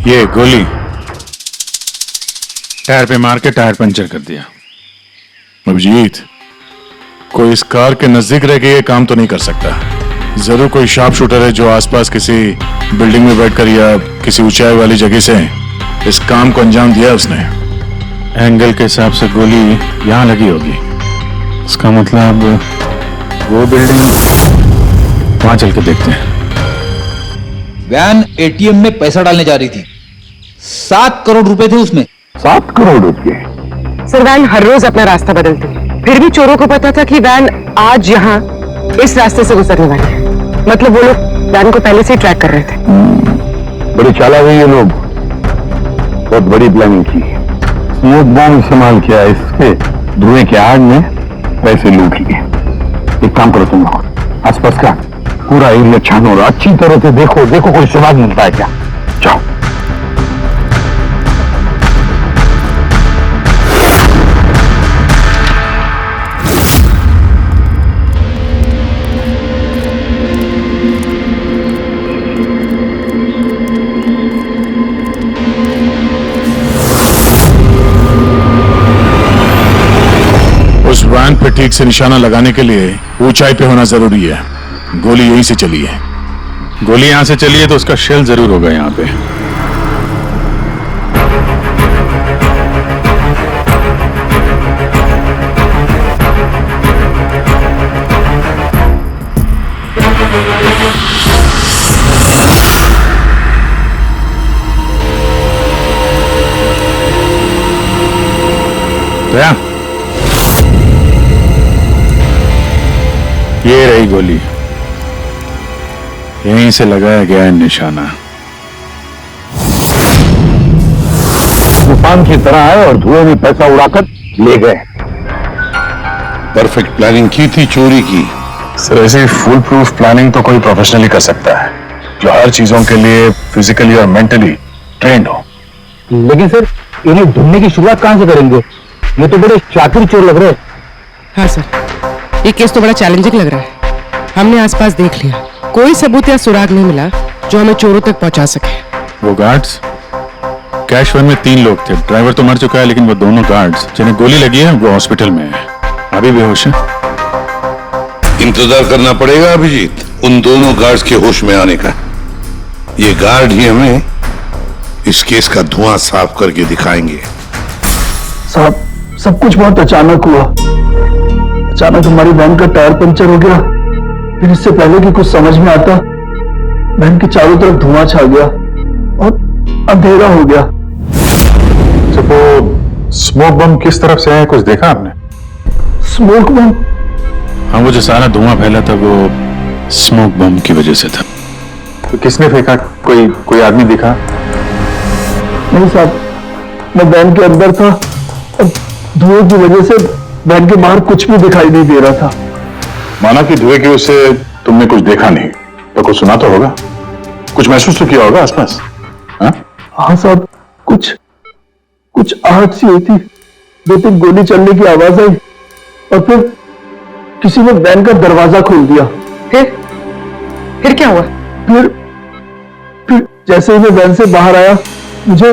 ये गोली टायर पे मार के टायर पंचर कर दिया। अभिजीत, कोई इस कार के नजदीक रह के ये काम तो नहीं कर सकता। जरूर कोई शार्प शूटर है जो आसपास किसी बिल्डिंग में बैठकर या किसी ऊंचाई वाली जगह से इस काम को अंजाम दिया उसने। एंगल के हिसाब से गोली यहां लगी होगी। इसका मतलब वो बिल्डिंग, वहां चल के देखते हैं। वैन एटीएम में पैसा डालने जा रही थी। 7 करोड़ रुपए थे उसमें। 7 करोड़ रुपए? सर, वैन हर रोज अपना रास्ता बदलती है, फिर भी चोरों को पता था कि वैन आज यहाँ इस रास्ते से गुजरने वाली है। मतलब वो लोग वैन को पहले से ही ट्रैक कर रहे थे। बड़े चालाक हैं ये लोग, बहुत बड़ी प्लानिंग की। स्मोक बॉम्ब इस्तेमाल किया, इसके धुएं के आग में पैसे लूट लिए। एक काम करो तुम लोग, आसपास का पूरा एरिया छानो, अच्छी तरह से देखो देखो कोई सुराग मिलता है क्या। जाओ। उस वैन पे ठीक से निशाना लगाने के लिए ऊंचाई पे होना जरूरी है। गोली यहीं से चली है। गोली यहां से चली है तो उसका शेल जरूर होगा यहां पे। तो ये रही गोली, यहीं से लगाया गया है निशाना। तूफान की तरह आए और धुएं में पैसा उड़ाकर ले गए। परफेक्ट प्लानिंग की थी चोरी की। सर, ऐसी फुल प्रूफ प्लानिंग तो कोई प्रोफेशनली कर सकता है, जो हर चीजों के लिए फिजिकली और मेंटली ट्रेंड हो। लेकिन सर, इन्हें ढूंढने की शुरुआत कहां से करेंगे? ये तो बड़े शातिर चोर लग रहे हैं। हाँ सर, ये केस तो बड़ा चैलेंजिंग लग रहा है। हमने आसपास देख लिया, कोई सबूत या सुराग नहीं मिला जो हमें चोरों तक पहुंचा सके। वो गार्ड्स, कैश वैन में 3 लोग थे। ड्राइवर तो मर चुका है, लेकिन वो दोनों गार्ड्स जिन्हें गोली लगी है वो हॉस्पिटल में है, अभी बेहोश है। इंतजार करना पड़ेगा अभिजीत उन दोनों गार्ड्स के होश में आने का। ये गार्ड ही हमें इस केस का धुआं साफ करके दिखाएंगे। साहब, सब कुछ बहुत अचानक हुआ। अचानक हमारी वैन का टायर पंचर हो गया। फिर इससे पहले कि कुछ समझ में आता, वैन के चारों तरफ धुआं छा गया और अंधेरा हो गया। वो स्मोक बम किस तरफ से है, कुछ देखा आपने? स्मोक बम? हाँ, वो जो सारा धुआं फैला था वो स्मोक बम की वजह से था। तो किसने फेंका? कोई आदमी दिखा? नहीं साहब, मैं वैन के अंदर था और धुएं की वजह से वैन के बाहर कुछ भी दिखाई नहीं दे रहा था। माना कि धुएं की वजह से तुमने कुछ देखा नहीं, तो कुछ सुना तो होगा, कुछ महसूस तो किया होगा आसपास? हाँ साहब, कुछ आहट सी हुई थी। 2-3 गोली चलने की आवाज आई और फिर किसी ने वैन का दरवाजा खोल दिया। फिर क्या हुआ? फिर जैसे ही मैं वैन से बाहर आया, मुझे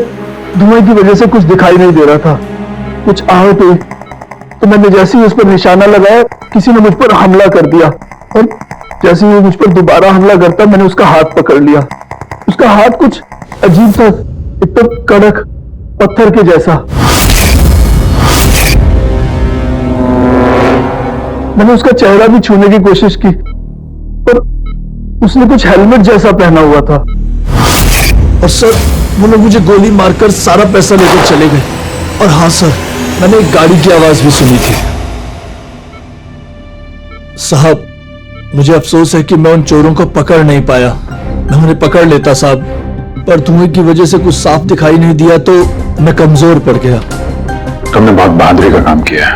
धुएं की वजह से कुछ दिखाई नहीं दे रहा था। कुछ आहट हुई तो मैंने जैसे ही उस पर निशाना लगाया, किसी ने मुझ पर हमला कर दिया और जैसे ही मुझ पर दोबारा हमला करता, मैंने उसका हाथ पकड़ लिया। उसका हाथ कुछ अजीब था, एकदम कड़क पत्थर के जैसा। मैंने उसका चेहरा भी छूने की कोशिश की, पर उसने कुछ हेलमेट जैसा पहना हुआ था। और सर, वो लोग मुझे गोली मारकर सारा पैसा लेकर चले गए। और हाँ सर, मैंने एक गाड़ी की आवाज भी सुनी थी। साहब, मुझे अफसोस है कि मैं उन चोरों को पकड़ नहीं पाया। मैं उन्हें पकड़ लेता साहब, पर धुएं की वजह से कुछ साफ दिखाई नहीं दिया तो मैं कमजोर पड़ गया। तुमने बहुत बहादुरी का काम किया है।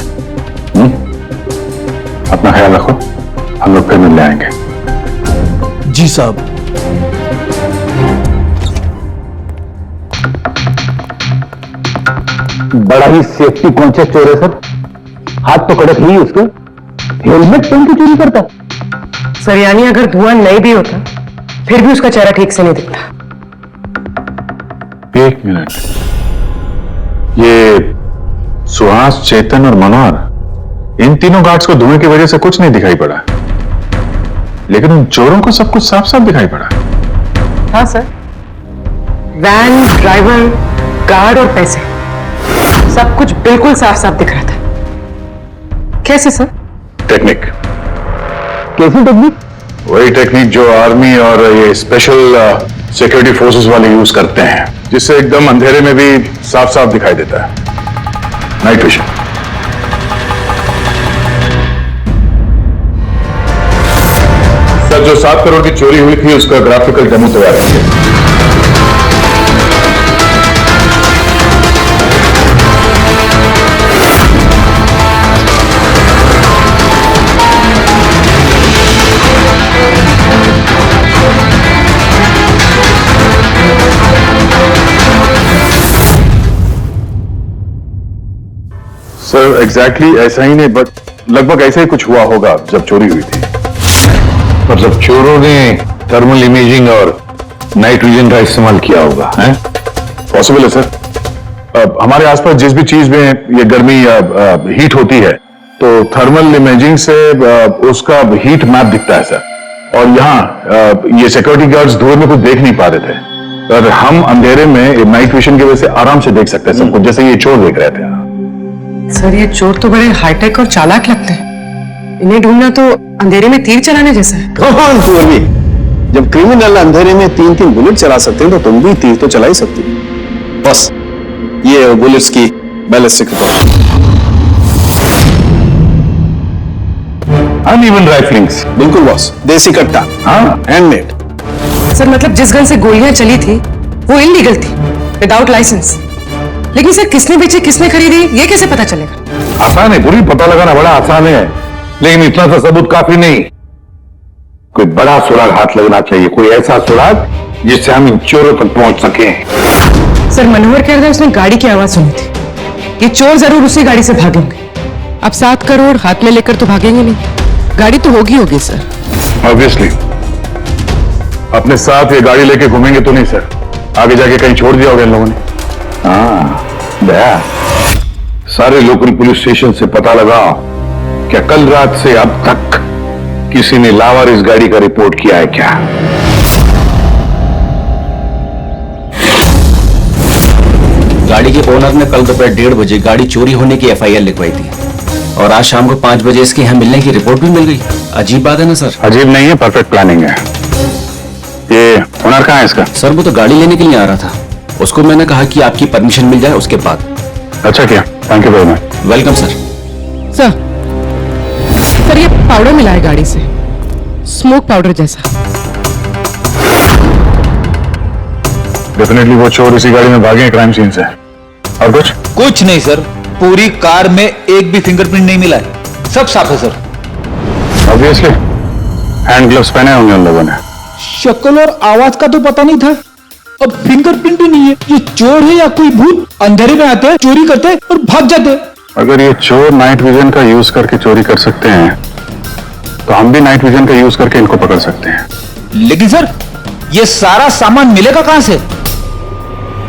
अपना ख्याल रखो, हम लोग फिर मिलने आएंगे। जी साहब। बड़ा ही सेफ्टी कॉन्शियस चोर है सर। हाथ तो कड़क ही उसके, हेलमेट पहन के चोरी करता। सर, यानी अगर धुआं नहीं भी होता फिर भी उसका चेहरा ठीक से नहीं दिखता। 1 मिनट, ये सुहास, चेतन और मनोहर, इन तीनों गार्ड्स को धुएं की वजह से कुछ नहीं दिखाई पड़ा, लेकिन उन चोरों को सब कुछ साफ साफ दिखाई पड़ा। हाँ सर, वैन, ड्राइवर, गार्ड और पैसे, सब कुछ बिल्कुल साफ साफ दिख रहा था। कैसे सर? टेक्निक। कैसी टेक्निक? वही टेक्निक जो आर्मी और ये स्पेशल सिक्योरिटी फोर्सेस वाले यूज करते हैं, जिससे एकदम अंधेरे में भी साफ साफ दिखाई देता है। Night vision. सर, जो 7 करोड़ की चोरी हुई थी उसका ग्राफिकल डेमो तैयार किया। सर, एग्जैक्टली ऐसा ही नहीं, बट लगभग ऐसा ही कुछ हुआ होगा जब चोरी हुई थी। और जब चोरों ने थर्मल इमेजिंग और नाइट विजन का इस्तेमाल किया होगा, है? पॉसिबल है सर। हमारे आसपास जिस भी चीज में ये गर्मी हीट होती है, तो थर्मल इमेजिंग से उसका हीट मैप दिखता है सर। और यहाँ ये सिक्योरिटी गार्ड्स धुएं में कुछ देख नहीं पा रहे थे, और हम अंधेरे में नाइट विजन की वजह से आराम से देख सकते हैं सब कुछ, जैसे ये चोर देख रहे थे। सर, ये चोर तो बड़े हाईटेक और चालाक लगते हैं। इन्हें ढूंढना तो अंधेरे में तीर चलाने जैसा है। कौन पूर्वी? जब क्रिमिनल अंधेरे में 3-3 बुलेट चला सकते हैं, तो तुम भी तीर तो चला ही सकती हो। बस ये बुलेट्स की बैलिस्टिक रिकॉर्ड। अनइवन राइफलिंग्स। बिल्कुल बॉस, देसी कट्टा। हाँ, हैंडमेड। सर, मतलब जिस गन से गोलियां चली थी वो इलीगल थी, विदाउट लाइसेंस। लेकिन सर, किसने बेची, किसने खरीदी, ये कैसे पता चलेगा? आसान है पूरी, पता लगाना बड़ा आसान है, लेकिन इतना सा सबूत काफी नहीं। कोई बड़ा सुराग हाथ लगना चाहिए, कोई ऐसा सुराग जिससे हम इन चोरों तक पहुंच सके। सर, मनोहर कह रहा था उसने गाड़ी की आवाज सुनी थी। ये चोर जरूर उसी गाड़ी से भागेंगे। अब 7 करोड़ हाथ में लेकर तो भागेंगे नहीं, गाड़ी तो होगी सर। ऑब्वियसली अपने साथ ये गाड़ी लेके घूमेंगे तो नहीं सर, आगे जाके कहीं छोड़ दिया होगा इन लोगों ने। हाँ दया, सारे लोकल पुलिस स्टेशन से पता लगा क्या कल रात से अब तक किसी ने लावारिस गाड़ी का रिपोर्ट किया है क्या? गाड़ी के ओनर ने कल दोपहर 1:30 बजे गाड़ी चोरी होने की एफआईआर लिखवाई थी और आज शाम को 5 बजे इसके यहाँ मिलने की रिपोर्ट भी मिल गई। अजीब बात है ना सर? अजीब नहीं है, परफेक्ट प्लानिंग है। ये ओनर कहाँ है इसका? सर वो तो गाड़ी लेने के लिए आ रहा था, उसको मैंने कहा कि आपकी परमिशन मिल जाए उसके बाद। अच्छा किया, thank you very much. Welcome sir. Sir ये पाउडर मिला है गाड़ी से, स्मोक पाउडर जैसा। डेफिनेटली वो चोर इसी गाड़ी में भागे क्राइम सीन से। और कुछ नहीं सर, पूरी कार में एक भी फिंगरप्रिंट नहीं मिला है, सब साफ है सर। ऑब्वियसली हैंड ग्लव्स पहने होंगे उन लोगों ने। शक्ल और आवाज का तो पता नहीं था, अब फिंगरप्रिंट भी नहीं है। ये चोर है या कोई भूत? अंधेरे में आते हैं, चोरी करते हैं और भाग जाते हैं। अगर ये चोर नाइट विजन का यूज करके चोरी कर सकते हैं तो हम भी नाइट विजन का यूज करके इनको पकड़ सकते हैं। लेकिन सर ये सारा सामान मिलेगा कहां से?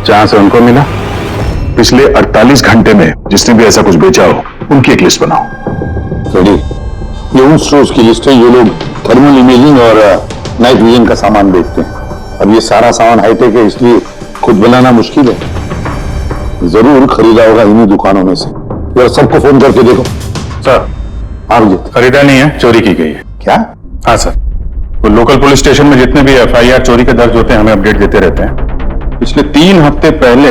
जहां से उनको मिला। पिछले 48 घंटे में जिसने भी ऐसा कुछ बेचा हो उनकी एक लिस्ट बनाओ। ये उन स्टोर्स की लिस्ट है जो लोग थर्मल इमेजिंग और नाइट विजन का सामान बेचते हैं। अब ये सारा सामान हाईटेक है, इसलिए खुद बनाना मुश्किल है। जरूर खरीदा होगा इन्हीं दुकानों में से। यार सबको फोन करके देखो। सर खरीदा नहीं है, चोरी की गई है। क्या? हाँ सर, वो लोकल पुलिस स्टेशन में जितने भी एफआईआर चोरी के दर्ज होते हैं हमें अपडेट देते रहते हैं। पिछले 3 हफ्ते पहले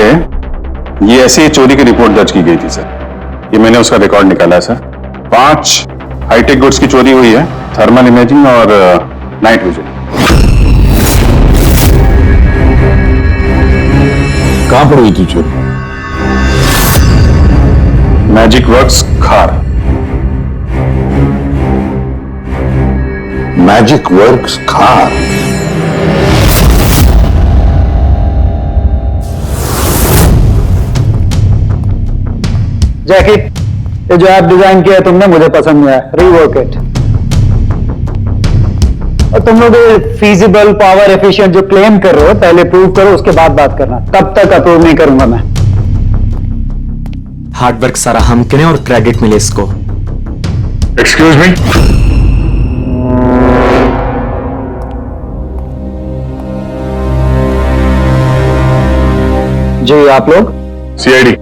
ये ऐसी चोरी की रिपोर्ट दर्ज की गई थी सर। ये मैंने उसका रिकॉर्ड निकाला है सर। 5 हाईटेक गुड्स की चोरी हुई है, थर्मल इमेजिंग और नाइट विजन। कहां पर हुई थी चोरी? मैजिक वर्क्स खार। मैजिक वर्क्स खार। जैकी, ये जो ऐप डिजाइन किया है तुमने मुझे पसंद नहीं आया, रीवर्क इट। और तुम लोग फीजिबल पावर एफिशिएंट जो क्लेम कर रहे हो पहले प्रूव करो, उसके बाद बात करना। तब तक अप्रूव नहीं करूंगा मैं। हार्डवर्क सारा हम करें और क्रेडिट मिले इसको। Excuse me. जी आप लोग? सीआईडी।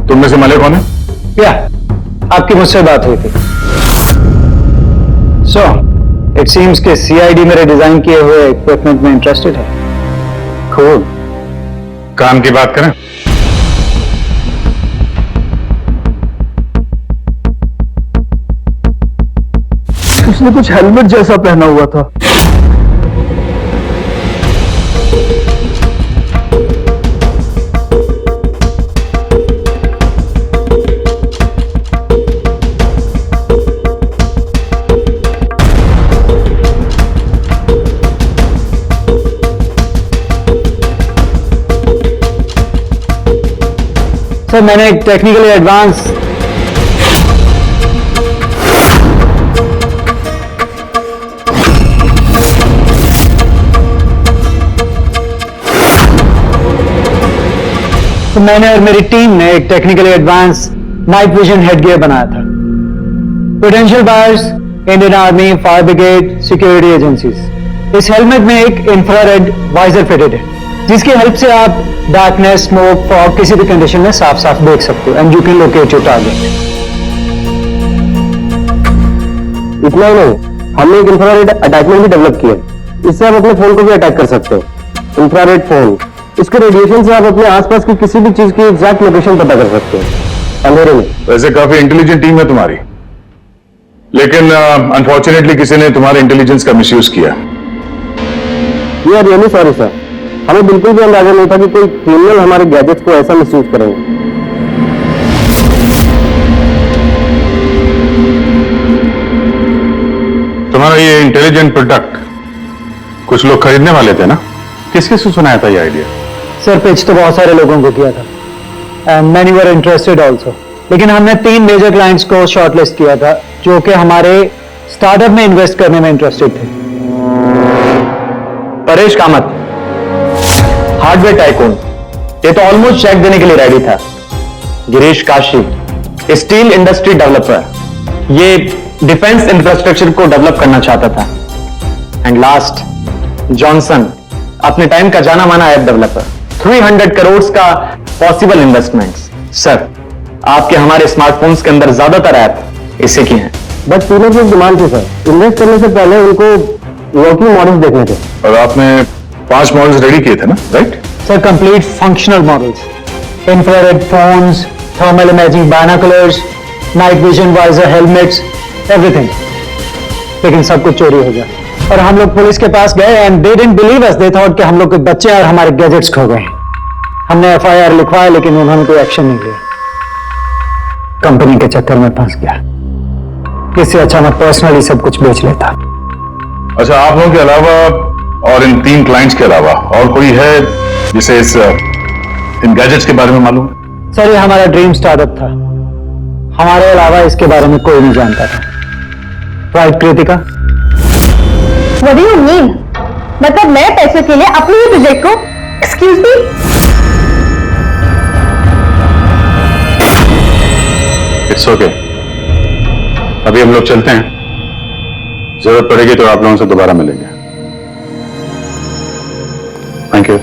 तुम में से मले कौन है? क्या आपकी मुझसे बात हुई थी? सो इट सीम्स के सीआईडी मेरे डिजाइन किए हुए इक्विपमेंट में इंटरेस्टेड है। Cool. काम की बात करें। उसने कुछ हेलमेट जैसा पहना हुआ था। सर मैंने एक टेक्निकली एडवांस मैंने और मेरी टीम ने एक technically advance night vision headgear बनाया था। Potential buyers, Indian army, fire brigade, security agencies. इस हेलमेट में एक इंफ्रारेड वाइजर फिटेड है जिसकी हेल्प से आप डार्कनेस, स्मोक, फॉग किसी भी कंडीशन में साफ साफ देख सकते हो and you can locate your target. इतना ही नहीं, हमने एक इंफ्रारेड अटैचमेंट भी डेवलप किया है। इससे आप अपने फोन को भी अटैक कर सकते हो। इंफ्रारेड फोन, इसके रेडिएशन से आप अपने आसपास की किसी भी चीज की एग्जैक्ट लोकेशन पता कर सकते हो अंधेरे में। वैसे काफी इंटेलिजेंट टीम है तुम्हारी, लेकिन अनफॉर्चुनेटली किसी ने तुम्हारे इंटेलिजेंस का मिसयूज किया। We are really sorry sir, हमें बिल्कुल भी अंदाजा नहीं था कि कोई क्रिमिनल हमारे गैजेट्स को ऐसा मिसयूज करेंगे। तुम्हारा ये इंटेलिजेंट प्रोडक्ट कुछ लोग खरीदने वाले थे ना? किस किस को सुनाया था ये आइडिया? सर पिच तो बहुत सारे लोगों को किया था and many were interested also, लेकिन हमने 3 मेजर क्लाइंट्स को शॉर्टलिस्ट किया था जो कि हमारे स्टार्टअप में इन्वेस्ट करने में इंटरेस्टेड थे। परेश कामत, हार्डवेयर टाइकून, ये तो ऑलमोस्ट चेक देने के लिए रेडी था। Girish Kashi, steel industry developer. ये डिफेंस इंफ्रास्ट्रक्चर को डेवलप करना चाहता था। एंड लास्ट, जॉनसन, अपने टाइम का जाना माना ऐप डेवलपर। 300 करोड़ का पॉसिबल इन्वेस्टमेंट्स। सर, आपके हमारे स्मार्टफोन्स के अंदर ज्यादातर ऐप इसी की हैं। बट तीनों की डिमांड थी सर। इन्वेस्ट करने से पहले उनको वर्किंग मॉडल्स देखने थे। और आपने 5 मॉडल्स रेडी किए थे ना, right? Sir, complete functional models, infrared phones, thermal imaging binoculars, night vision visor helmets, everything. लेकिन सब कुछ चोरी हो गया और हम लोग पुलिस के पास गए and they didn't believe us. They thought कि हम लोग के बच्चे और हमारे गैजेट्स खो गए। हमने FIR लिखवाया लेकिन उन्होंने कोई एक्शन नहीं लिया। कंपनी के चक्कर में फंस गया। इससे अच्छा मैं पर्सनली सब कुछ बेच लेता। अच्छा, आप लोगों के अलावा और इन 3 क्लाइंट्स के अलावा और कोई है जिसे इन गैजेट्स के बारे में मालूम है? सर, ये हमारा ड्रीम स्टार्टअप था। हमारे अलावा इसके बारे में कोई नहीं जानता था। Right Kritika? What do you mean? मतलब मैं पैसे के लिए अपने ही प्रोजेक्ट को, एक्सक्यूज मी? It's okay. अभी हम लोग चलते हैं। जरूरत पड़ेगी तो आप लोगों से दोबारा मिलेंगे। Thank you.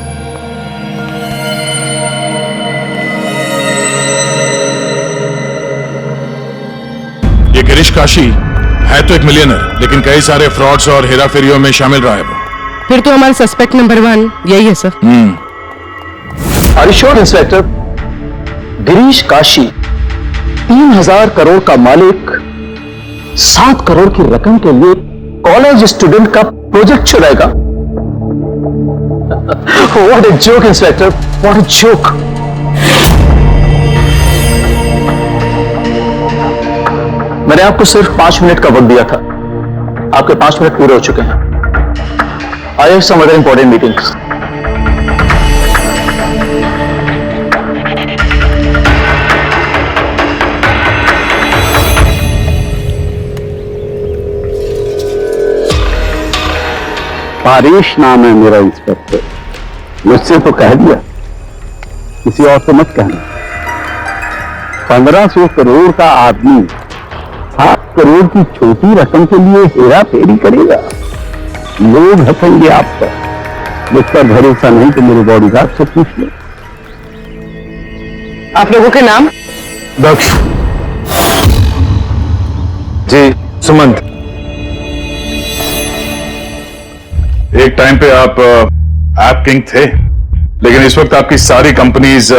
ये गिरीश काशी है तो एक मिलियनर, लेकिन कई सारे फ्रॉड्स और हेराफेरियों में शामिल रहा है वो। फिर तो हमारा सस्पेक्ट नंबर 1 यही है sir. Are you sure inspector? Girish Kashi 3000 crore का मालिक 7 करोड़ की रकम के लिए कॉलेज स्टूडेंट का प्रोजेक्ट चुराएगा? What a joke inspector, what a joke. मैंने आपको सिर्फ 5 मिनट का वक्त दिया था। आपके 5 मिनट पूरे हो चुके हैं। I have some other important meetings. Parish नाम है मेरा इंस्पेक्टर। मुझसे तो कह दिया, किसी और से मत कहना। 1500 करोड़ का आदमी 7 करोड़ की छोटी रकम के लिए हेरा फेरी करेगा। लोग हंसेंगे आप पर। मुझ पर भरोसा नहीं तो मेरे बॉडीगार्ड से पूछ लो। आप लोगों के नाम? दक्ष जी, सुमंत। एक टाइम पे आप ऐप किंग थे, लेकिन इस वक्त आपकी सारी कंपनीज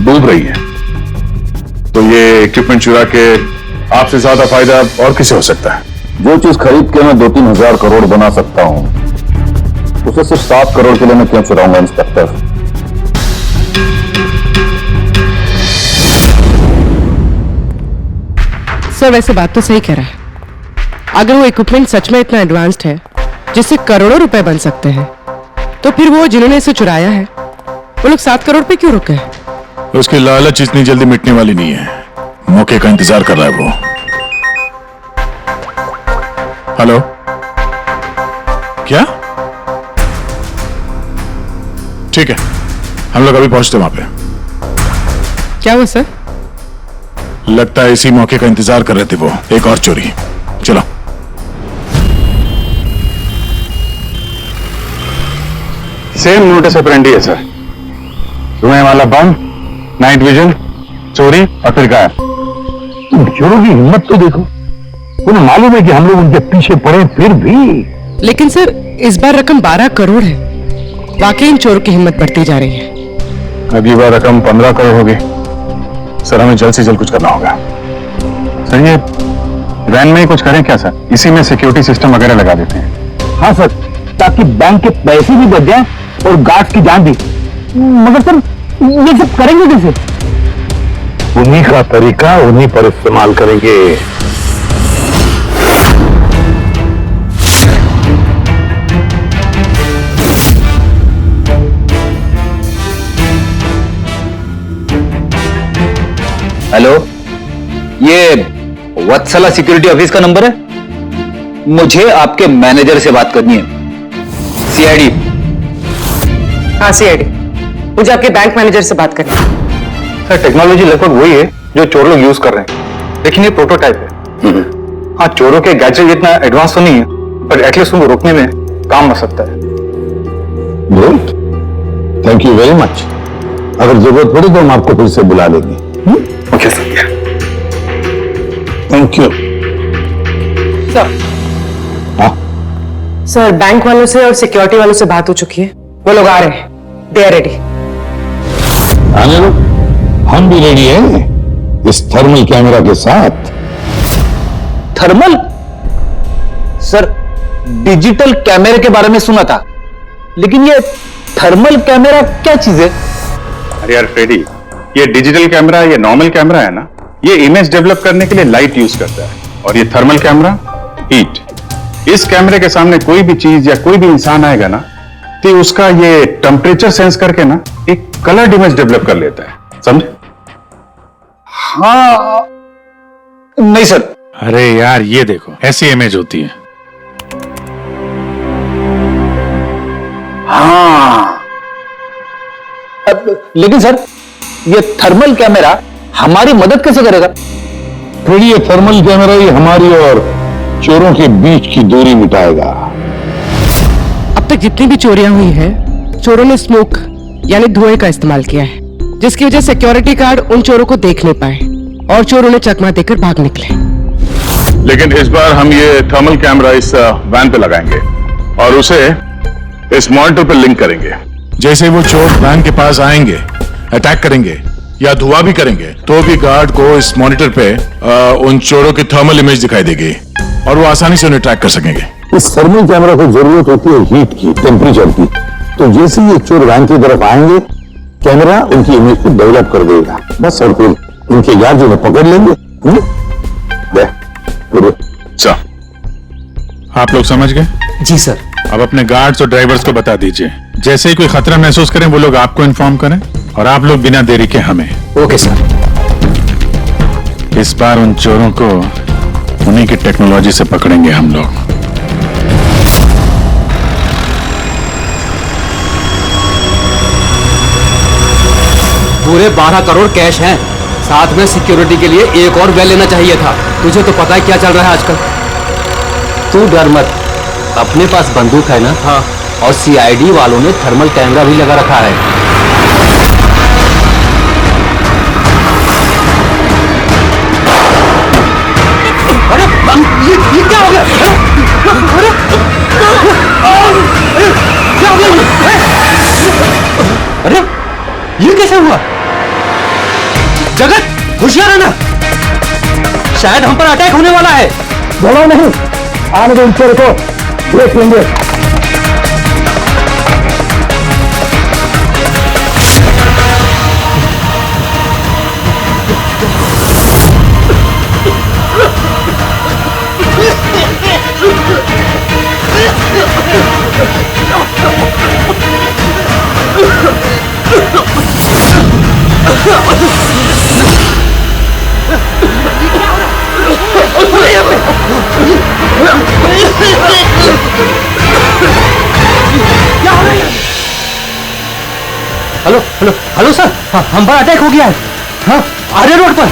डूब रही हैं। तो ये इक्विपमेंट चुरा के आपसे ज्यादा फायदा और किसे हो सकता है? जो चीज खरीद के मैं 2-3 हजार करोड़ बना सकता हूं, उसे सिर्फ 7 करोड़ के लिए मैं क्यों चुराऊंगा इंस्पेक्टर? सर, वैसे बात तो सही कह रहा है। अगर वो इक्विपमेंट सच में इतना एडवांस्ड है जिससे करोड़ों रुपए बन सकते हैं, तो फिर वो जिन्होंने इसे चुराया है वो लोग 7 करोड़ पे क्यों रुके हैं? उसकी लालच इतनी जल्दी मिटने वाली नहीं है। मौके का इंतजार कर रहा है वो। हेलो, क्या? ठीक है, हम लोग अभी पहुंचते वहां पे। क्या हुआ सर? लगता है इसी मौके का इंतजार कर रहे थे वो। एक और चोरी। चलो। सेम नोटिस ऑपरेंडी है सर। धुएं वाला बम, नाइट विजन, चोरी और फिर गायब। चोरों की हिम्मत तो देखो। उन्हें मालूम है कि हम लोग उनके पीछे पड़े, फिर भी। लेकिन सर, इस बार रकम 12 करोड़ है। वाकई इन चोरों की हिम्मत बढ़ती जा रही है। अगली बार रकम 15 करोड़ होगी। सर, हमें जल्द से जल्द कुछ करना होगा। सर, ये वैन में ही कुछ करें क्या सर? इसी में सिक्योरिटी सिस्टम वगैरह लगा देते हैं। हाँ सर, ताकि बैंक के पैसे भी बच जाए और गार्ड्स की जान भी। मगर सर, ये सब करेंगे कैसे? उन्हीं का तरीका उन्हीं पर इस्तेमाल करेंगे। हेलो, ये वत्सला सिक्योरिटी ऑफिस का नंबर है? मुझे आपके मैनेजर से बात करनी है। CID। हाँ, CID। मुझे आपके बैंक मैनेजर से बात करनी है। सर, टेक्नोलॉजी लगभग वही है, जो चोर लोग यूज कर रहे हैं, लेकिन ये प्रोटोटाइप है। हाँ, चोरों के गैजेट इतना एडवांस तो नहीं है, पर एटलीस्ट उनको रोकने में काम आ सकता है। Good, thank you very much. अगर जरूरत पड़ी तो हम आपको फिर से बुला लेंगे। Okay sir. Thank you. Sir, bank वालों से और सिक्योरिटी वालों से बात हो चुकी है, वो लोग आ रहे हैं, दे आर रेडी। आने लो, हम भी रेडी हैं इस थर्मल कैमरा के साथ। थर्मल? सर, डिजिटल कैमरे के बारे में सुना था, लेकिन ये थर्मल कैमरा क्या चीज है? अरे यार फ्रेडी, ये डिजिटल कैमरा, ये नॉर्मल कैमरा है ना, ये इमेज डेवलप करने के लिए लाइट यूज करता है, और ये थर्मल कैमरा हीट। इस कैमरे के सामने कोई भी चीज या कोई भी इंसान आएगा ना, तो उसका ये टेम्परेचर सेंस करके ना एक कलर्ड इमेज डेवलप कर लेता है, समझे? हाँ, नहीं सर। अरे यार, ये देखो, ऐसी इमेज होती है। हाँ, लेकिन सर, ये थर्मल कैमरा हमारी मदद कैसे करेगा? फिर ये थर्मल कैमरा ही हमारी और चोरों के बीच की दूरी मिटाएगा। अब तक जितनी भी चोरियां हुई हैं, चोरों ने स्मोक यानी धुएं का इस्तेमाल किया है, जिसकी वजह से सिक्योरिटी गार्ड उन चोरों को देख नहीं पाए और चोर उन्हें चकमा देकर भाग निकले। लेकिन इस बार हम ये थर्मल कैमरा इस वैन पे लगाएंगे और उसे इस मॉनिटर पे लिंक करेंगे। जैसे वो चोर वैन के पास आएंगे, अटैक करेंगे या धुआं भी करेंगे, तो भी गार्ड को इस मॉनिटर पे उन चोरों की थर्मल इमेज दिखाई देगी और वो आसानी से उन्हें ट्रैक कर सकेंगे। इस थर्मल कैमरा को जरूरत होती है हीट की, टेम्परेचर की। तो जैसे ही ये चोर वैन की तरफ आएंगे, कैमरा उनकी इमेज को डेवलप कर देगा, बस। और फिर उनके गार्ड उन्हें पकड़ लेंगे। सर, आप लोग समझ गए? जी सर। अब अपने गार्ड्स और ड्राइवर्स को बता दीजिए, जैसे ही कोई खतरा महसूस करें वो लोग आपको इन्फॉर्म करें, और आप लोग बिना देरी के हमें। Okay sir. इस बार उन चोरों को उन्हीं की टेक्नोलॉजी से पकड़ेंगे हम लोग। पूरे 12 करोड़ कैश हैं, साथ में सिक्योरिटी के लिए एक और वेल लेना चाहिए था। तुझे तो पता है क्या चल रहा है आजकल। तू डर मत, अपने पास बंदूक है ना। हाँ। और सीआईडी वालों ने थर्मल कैमरा भी लगा रखा है। अरे ये क्या हो गया? अरे क्या हो गया? अरे ये कैसे हुआ? जगत, होशियार रहना, शायद हम पर अटैक होने वाला है। बोलो नहीं, आने दो इन चोरों को, देख लेंगे। हेलो हेलो हेलो सर, हम पर अटैक हो गया है। हाँ, आर्य रोड पर।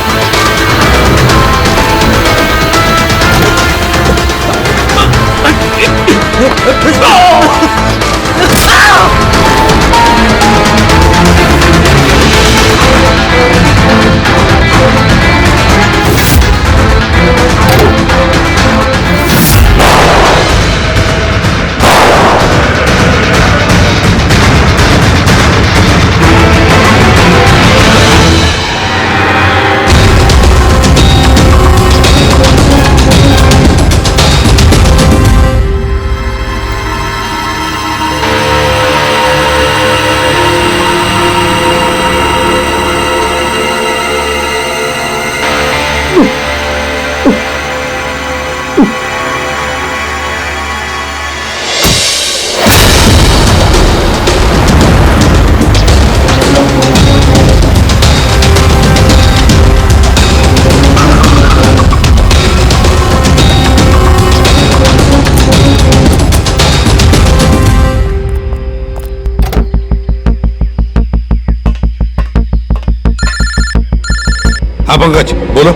हाँ पंकज बोलो।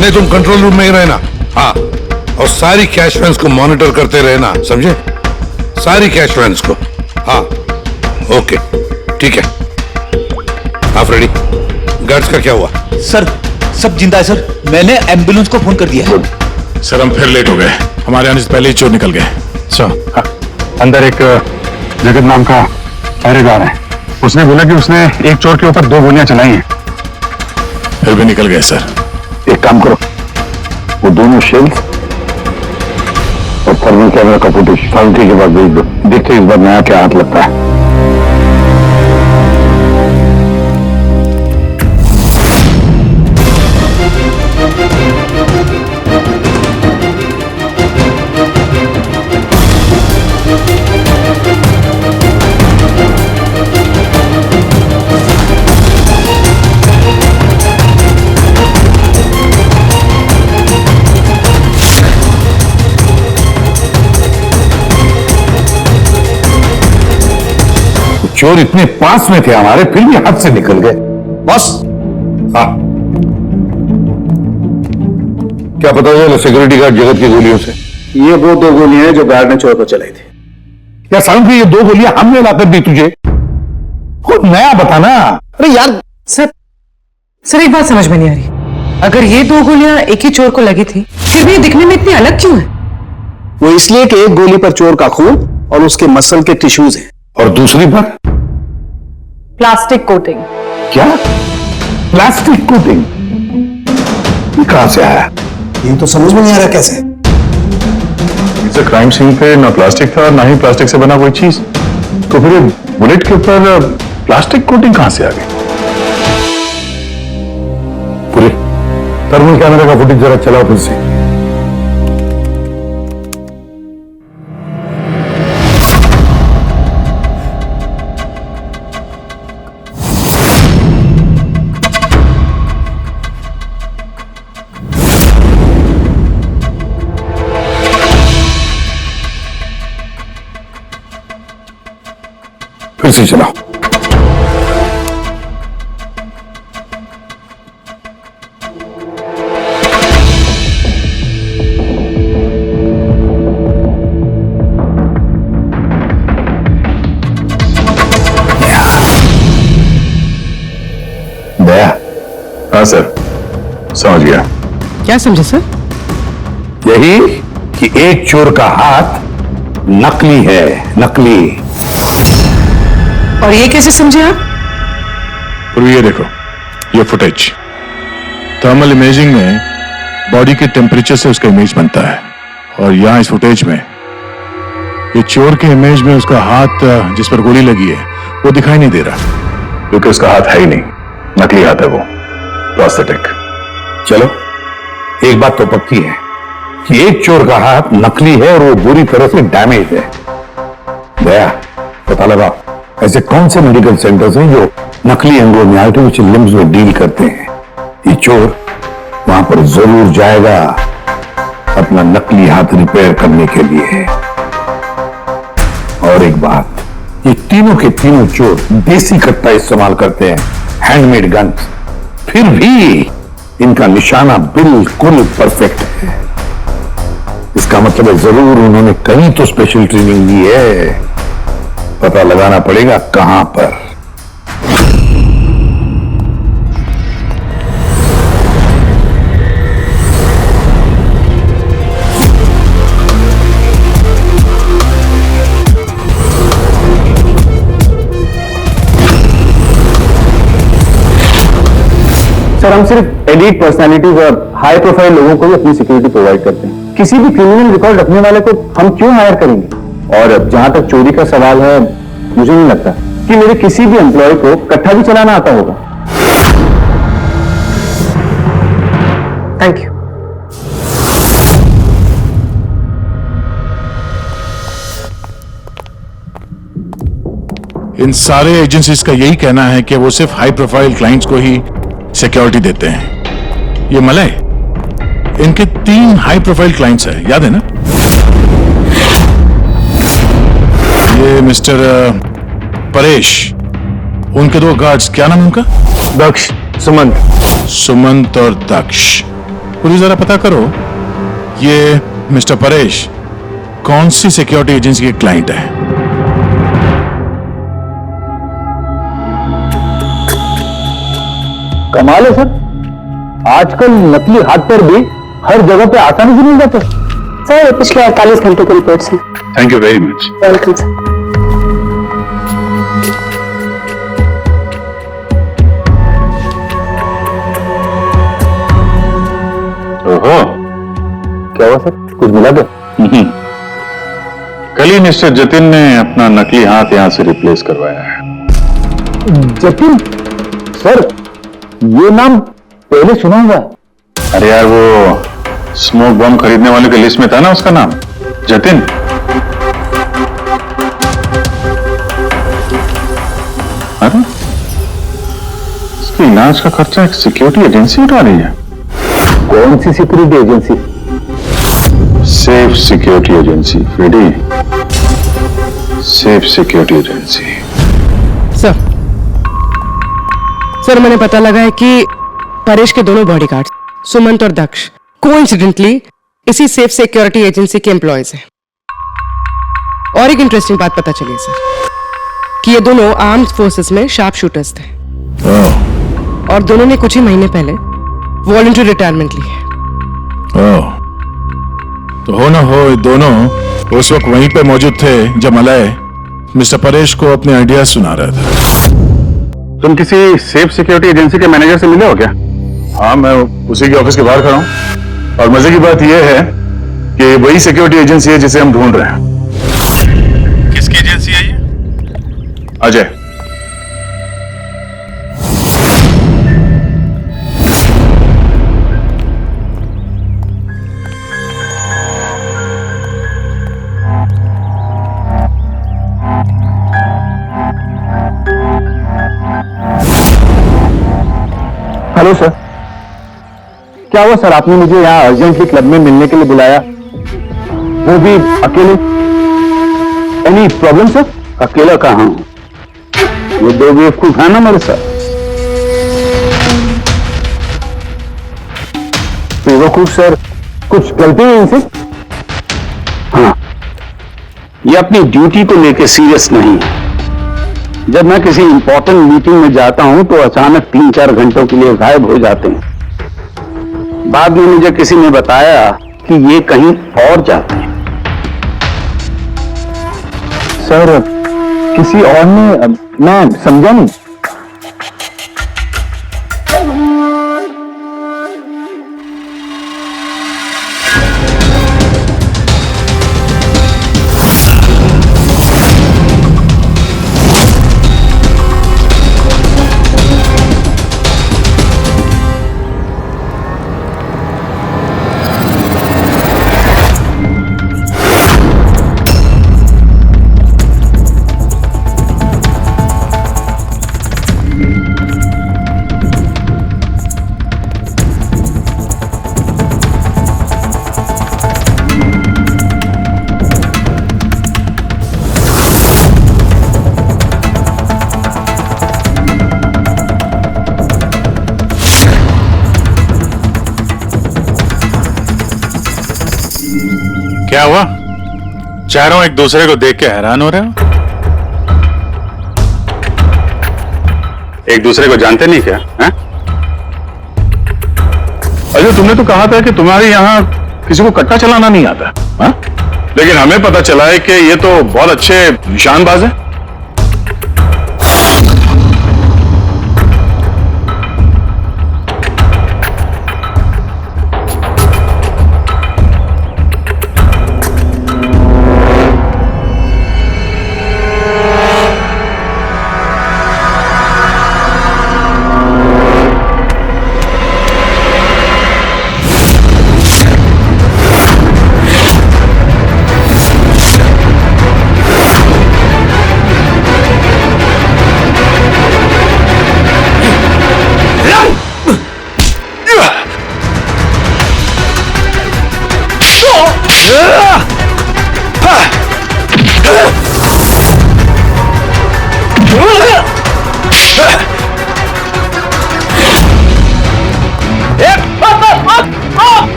नहीं तुम कंट्रोल रूम में ही रहना। हाँ, और सारी कैश वैन्स को मॉनिटर करते रहना, समझे? सारी कैश वैन्स को। हाँ ओके ठीक है। हाँ फ्रेडी, गार्ड्स का क्या हुआ? सर सब जिंदा है सर, मैंने एम्बुलेंस को फोन कर दिया है। सर हम फिर लेट हो गए, हमारे आने से पहले ही चोर निकल गए। हाँ, अंदर एक जगत नाम का पहरेदार है, उसने बोला कि उसने एक चोर के ऊपर 2 गोलियां चलाई हैं। फिर भी निकल गए सर। एक काम करो, वो दोनों शेल्स और थर्मल कैमरा का फुटेज फाउंड्री के बाद भेज दो, देखते इस बार नया क्या हाथ लगता है। चोर इतने पास में थे हमारे, फिर भी हाथ से निकल गए। बस हाँ, क्या पता चला सिक्योरिटी गार्ड जगत की गोलियों से? ये वो 2 गोलियां हैं जो गार्ड ने चोर को चलाई थी। क्या साउंड ये 2 गोलियां हमने लाकर दी तुझे? खुद नया बताना। अरे यार सर एक बात समझ में नहीं आ रही, अगर ये 2 गोलियां एक ही चोर को लगी थी, फिर भी ये दिखने में इतनी अलग क्यों है? वो इसलिए कि एक गोली पर चोर का खून और उसके मसल के टिश्यूज हैं, और दूसरी पर प्लास्टिक कोटिंग। क्या? Plastic coating? ये कहां से आया? ये तो समझ में नहीं आ रहा कैसे। इस क्राइम सीन पे ना प्लास्टिक था, ना ही प्लास्टिक से बना कोई चीज, तो फिर बुलेट के ऊपर प्लास्टिक कोटिंग कहां से आ गई? पूरे थर्मल कैमरा का फुटेज जरा चलाओ फिर से। फिर से चलाओ। दया। हाँ सर समझ गया। क्या समझे सर? यही कि एक चोर का हाथ नकली है, नकली। और ये कैसे समझे आप? और ये देखो, ये फुटेज थर्मल इमेजिंग में बॉडी के टेम्परेचर से उसका इमेज बनता है, और यहाँ इस फुटेज में ये चोर के इमेज में उसका हाथ जिस पर गोली लगी है वो दिखाई नहीं दे रहा, क्योंकि उसका हाथ है ही नहीं, नकली हाथ है वो, प्लास्टिक। चलो एक बात तो पक्की है कि एक चोर का हाथ नकली है और वो बुरी तरह से डैमेज है। दया, पता लगाओ ऐसे कौन से मेडिकल सेंटर्स हैं जो नकली अंगों में आर्टिफिशियल लिम्स में डील करते हैं। ये चोर वहां पर जरूर जाएगा अपना नकली हाथ रिपेयर करने के लिए। और एक बात, ये तीनों के तीनों चोर देसी कट्टा इस्तेमाल करते हैं, हैंडमेड गन्स, फिर भी इनका निशाना बिल्कुल परफेक्ट है। इसका मतलब है जरूर उन्होंने कहीं तो स्पेशल ट्रेनिंग ली है, पता लगाना पड़ेगा कहां पर। सर हम सिर्फ एलीट पर्सनालिटीज और हाई प्रोफाइल लोगों को ही अपनी सिक्योरिटी प्रोवाइड करते हैं, किसी भी क्रिमिनल रिकॉर्ड रखने वाले को हम क्यों हायर करेंगे? और जहां तक चोरी का सवाल है, मुझे नहीं लगता कि मेरे किसी भी एम्प्लॉय को कट्टा भी चलाना आता होगा। Thank you. इन सारे एजेंसीज का यही कहना है कि वो सिर्फ हाई प्रोफाइल क्लाइंट्स को ही सिक्योरिटी देते हैं। ये मलय, इनके 3 हाई प्रोफाइल क्लाइंट्स हैं, याद है ना? ये मिस्टर परेश, उनके 2 गार्ड्स, क्या नाम है उनका? दक्ष सुमंत और दक्ष। पुलिस जरा पता करो ये मिस्टर परेश कौन सी सिक्योरिटी एजेंसी के क्लाइंट है। कमाल है सर, आजकल नकली हाथ पर भी हर जगह पे आसानी से मिल जाते हैं। सर पिछले 48 घंटों की रिपोर्ट्स हैं। Thank you very much. Welcome sir. ओहो, क्या हुआ सर, कुछ मिला क्या? कल ही मिस्टर जतिन ने अपना नकली हाथ यहां से रिप्लेस करवाया है। जतिन? सर ये नाम पहले सुना हुआ है। अरे यार, वो स्मोक बम खरीदने वाले की लिस्ट में था ना उसका नाम, जतिन। अरे इसके इलाज का खर्चा एक सिक्योरिटी एजेंसी उठा रही है। कौन सी security agency? Safe security agency, Freddy. Safe security agency. Sir मैंने पता लगा है कि परेश के दोनों बॉडीगार्ड सुमंत और दक्ष कोइंसिडेंटली इसी सेफ सिक्योरिटी एजेंसी के एम्प्लॉयज हैं। और एक इंटरेस्टिंग बात पता चली सर कि ये दोनों आर्म्ड फोर्सेस में शार्प शूटर्स थे और दोनों ने कुछ ही महीने पहले वॉलंटरी रिटायरमेंट ली है। तो हो ना हो ये दोनों उस वक्त वहीं पे मौजूद थे जब मलय मिस्टर परेश को अपने आइडिया सुना रहा था। तुम किसी सेफ सिक्योरिटी एजेंसी के मैनेजर से मिले हो क्या? हाँ, मैं उसी के ऑफिस के बाहर खड़ा हूं। और मजे की बात यह है कि वही सिक्योरिटी एजेंसी है जिसे हम ढूंढ रहे हैं। किसकी एजेंसी है ये? अजय। हेलो सर, क्या हुआ सर, आपने मुझे यहाँ अर्जेंटली क्लब में मिलने के लिए बुलाया, वो भी अकेले? Any problem sir? अकेला कहां हूं, वो दो बेवकूफ है ना मेरे साथ। बेवकूफ सर, कुछ गलती है इनसे? हाँ, ये अपनी ड्यूटी को लेके सीरियस नहीं है। जब मैं किसी इंपॉर्टेंट मीटिंग में जाता हूं तो अचानक 3-4 घंटों के लिए गायब हो जाते हैं। बाद में मुझे किसी ने बताया कि ये कहीं और जाते हैं। सर किसी और ने? मैं समझा नहीं। क्या हुआ? चारों एक दूसरे को देख के हैरान हो रहे हो? एक दूसरे को जानते नहीं क्या? है? अजय, तुमने तो कहा था कि तुम्हारे यहां किसी को कट्टा चलाना नहीं आता, हा? लेकिन हमें पता चला है कि ये तो बहुत अच्छे निशानबाज है।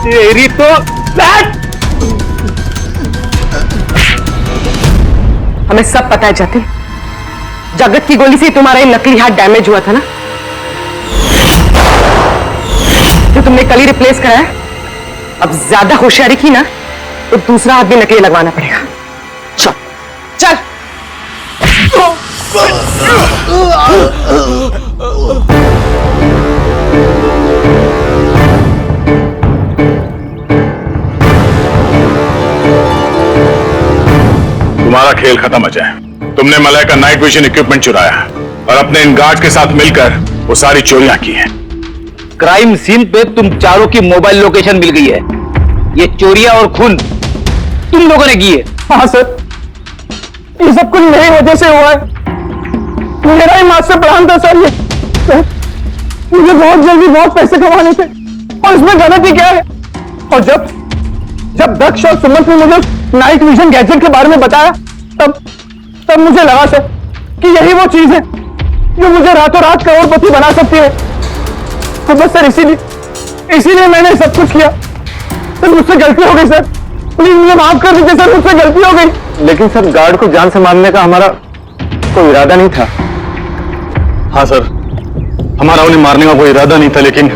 तेरी तो हमें सब पता है जतिन, जगत की गोली से तुम्हारा ये नकली हाथ डैमेज हुआ था ना, जो तुमने कल ही रिप्लेस कराया। अब ज्यादा होशियारी की ना तो दूसरा हाथ भी नकली लगवाना पड़ेगा। चल चल। तुम्हारा खेल खत्म अजय। तुमने मलय का नाइट विजन इक्विपमेंट चुराया और अपने इन गार्ड के साथ मिलकर वो सारी चोरियां की हैं। क्राइम सीन पे तुम चारों की मोबाइल लोकेशन मिल गई है। ये चोरियां और खून तुम लोगों ने की है। हाँ सर, ये सब कुछ मेरी वजह से हुआ है। मेरा ही मास्टर प्लान था सर। ये मुझे बहुत जल्दी बहुत पैसे कमाने थे और इसमें गलती क्या है? और जब दक्ष और सुमंत ने मुझे नाइट विजन गैजेट के बारे में बताया तब मुझे लगा सर कि यही वो चीज है जो मुझे रातों रात करोड़पति बना सकती है। तो बस सर इसीलिए मैंने सब कुछ किया। सर मुझसे गलती हो गई सर, प्लीज मुझे माफ कर दीजिए सर, मुझसे गलती हो गई। लेकिन सर गार्ड को जान से मारने का हमारा कोई इरादा नहीं था। हाँ सर, हमारा उन्हें मारने का कोई इरादा नहीं था, लेकिन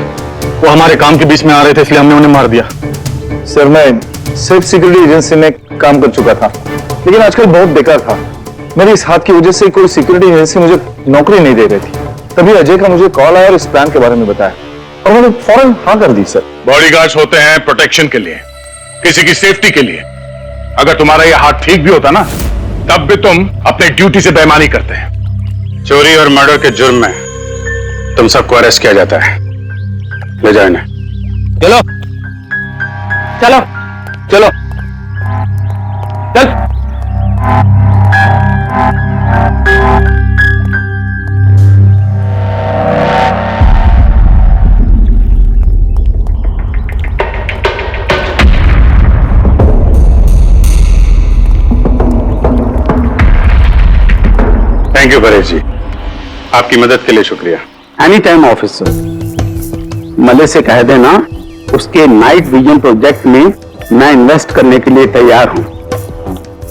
वो हमारे काम के बीच में आ रहे थे इसलिए हमने उन्हें मार दिया। सर मैं सिर्फ सिक्योरिटी एजेंसी में काम कर चुका था, लेकिन आजकल बहुत बेकार था। मेरी इस हाथ की वजह से कोई सिक्योरिटी एजेंसी मुझे नौकरी नहीं दे रही थी। तभी अजय का मुझे कॉल आया और इस प्लान के बारे में बताया और मैंने फौरन हाँ कर दी। सर बॉडीगार्ड्स होते हैं प्रोटेक्शन के लिए, किसी की सेफ्टी के लिए। अगर तुम्हारा ये हाथ ठीक भी होता ना तब भी तुम अपने ड्यूटी से बेईमानी करते हैं। चोरी और मर्डर के जुर्म में तुम सबको अरेस्ट किया जाता है। ले जाओ इन्हें। चलो चलो चलो चल। थैंक यू परेश जी, आपकी मदद के लिए शुक्रिया। Any time officer. मले से कह देना उसके नाइट विजन प्रोजेक्ट में मैं इन्वेस्ट करने के लिए तैयार हूं।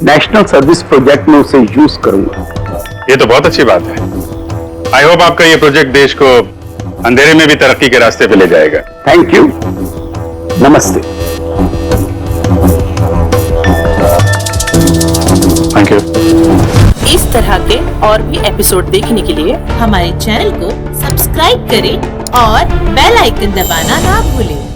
नेशनल सर्विस प्रोजेक्ट में उसे यूज करूंगा। ये तो बहुत अच्छी बात है। आई होप आपका ये प्रोजेक्ट देश को अंधेरे में भी तरक्की के रास्ते पे ले जाएगा। थैंक यू, नमस्ते। Thank you. इस तरह के और भी एपिसोड देखने के लिए हमारे चैनल को सब्सक्राइब करें और बेल आइकन दबाना ना भूलें।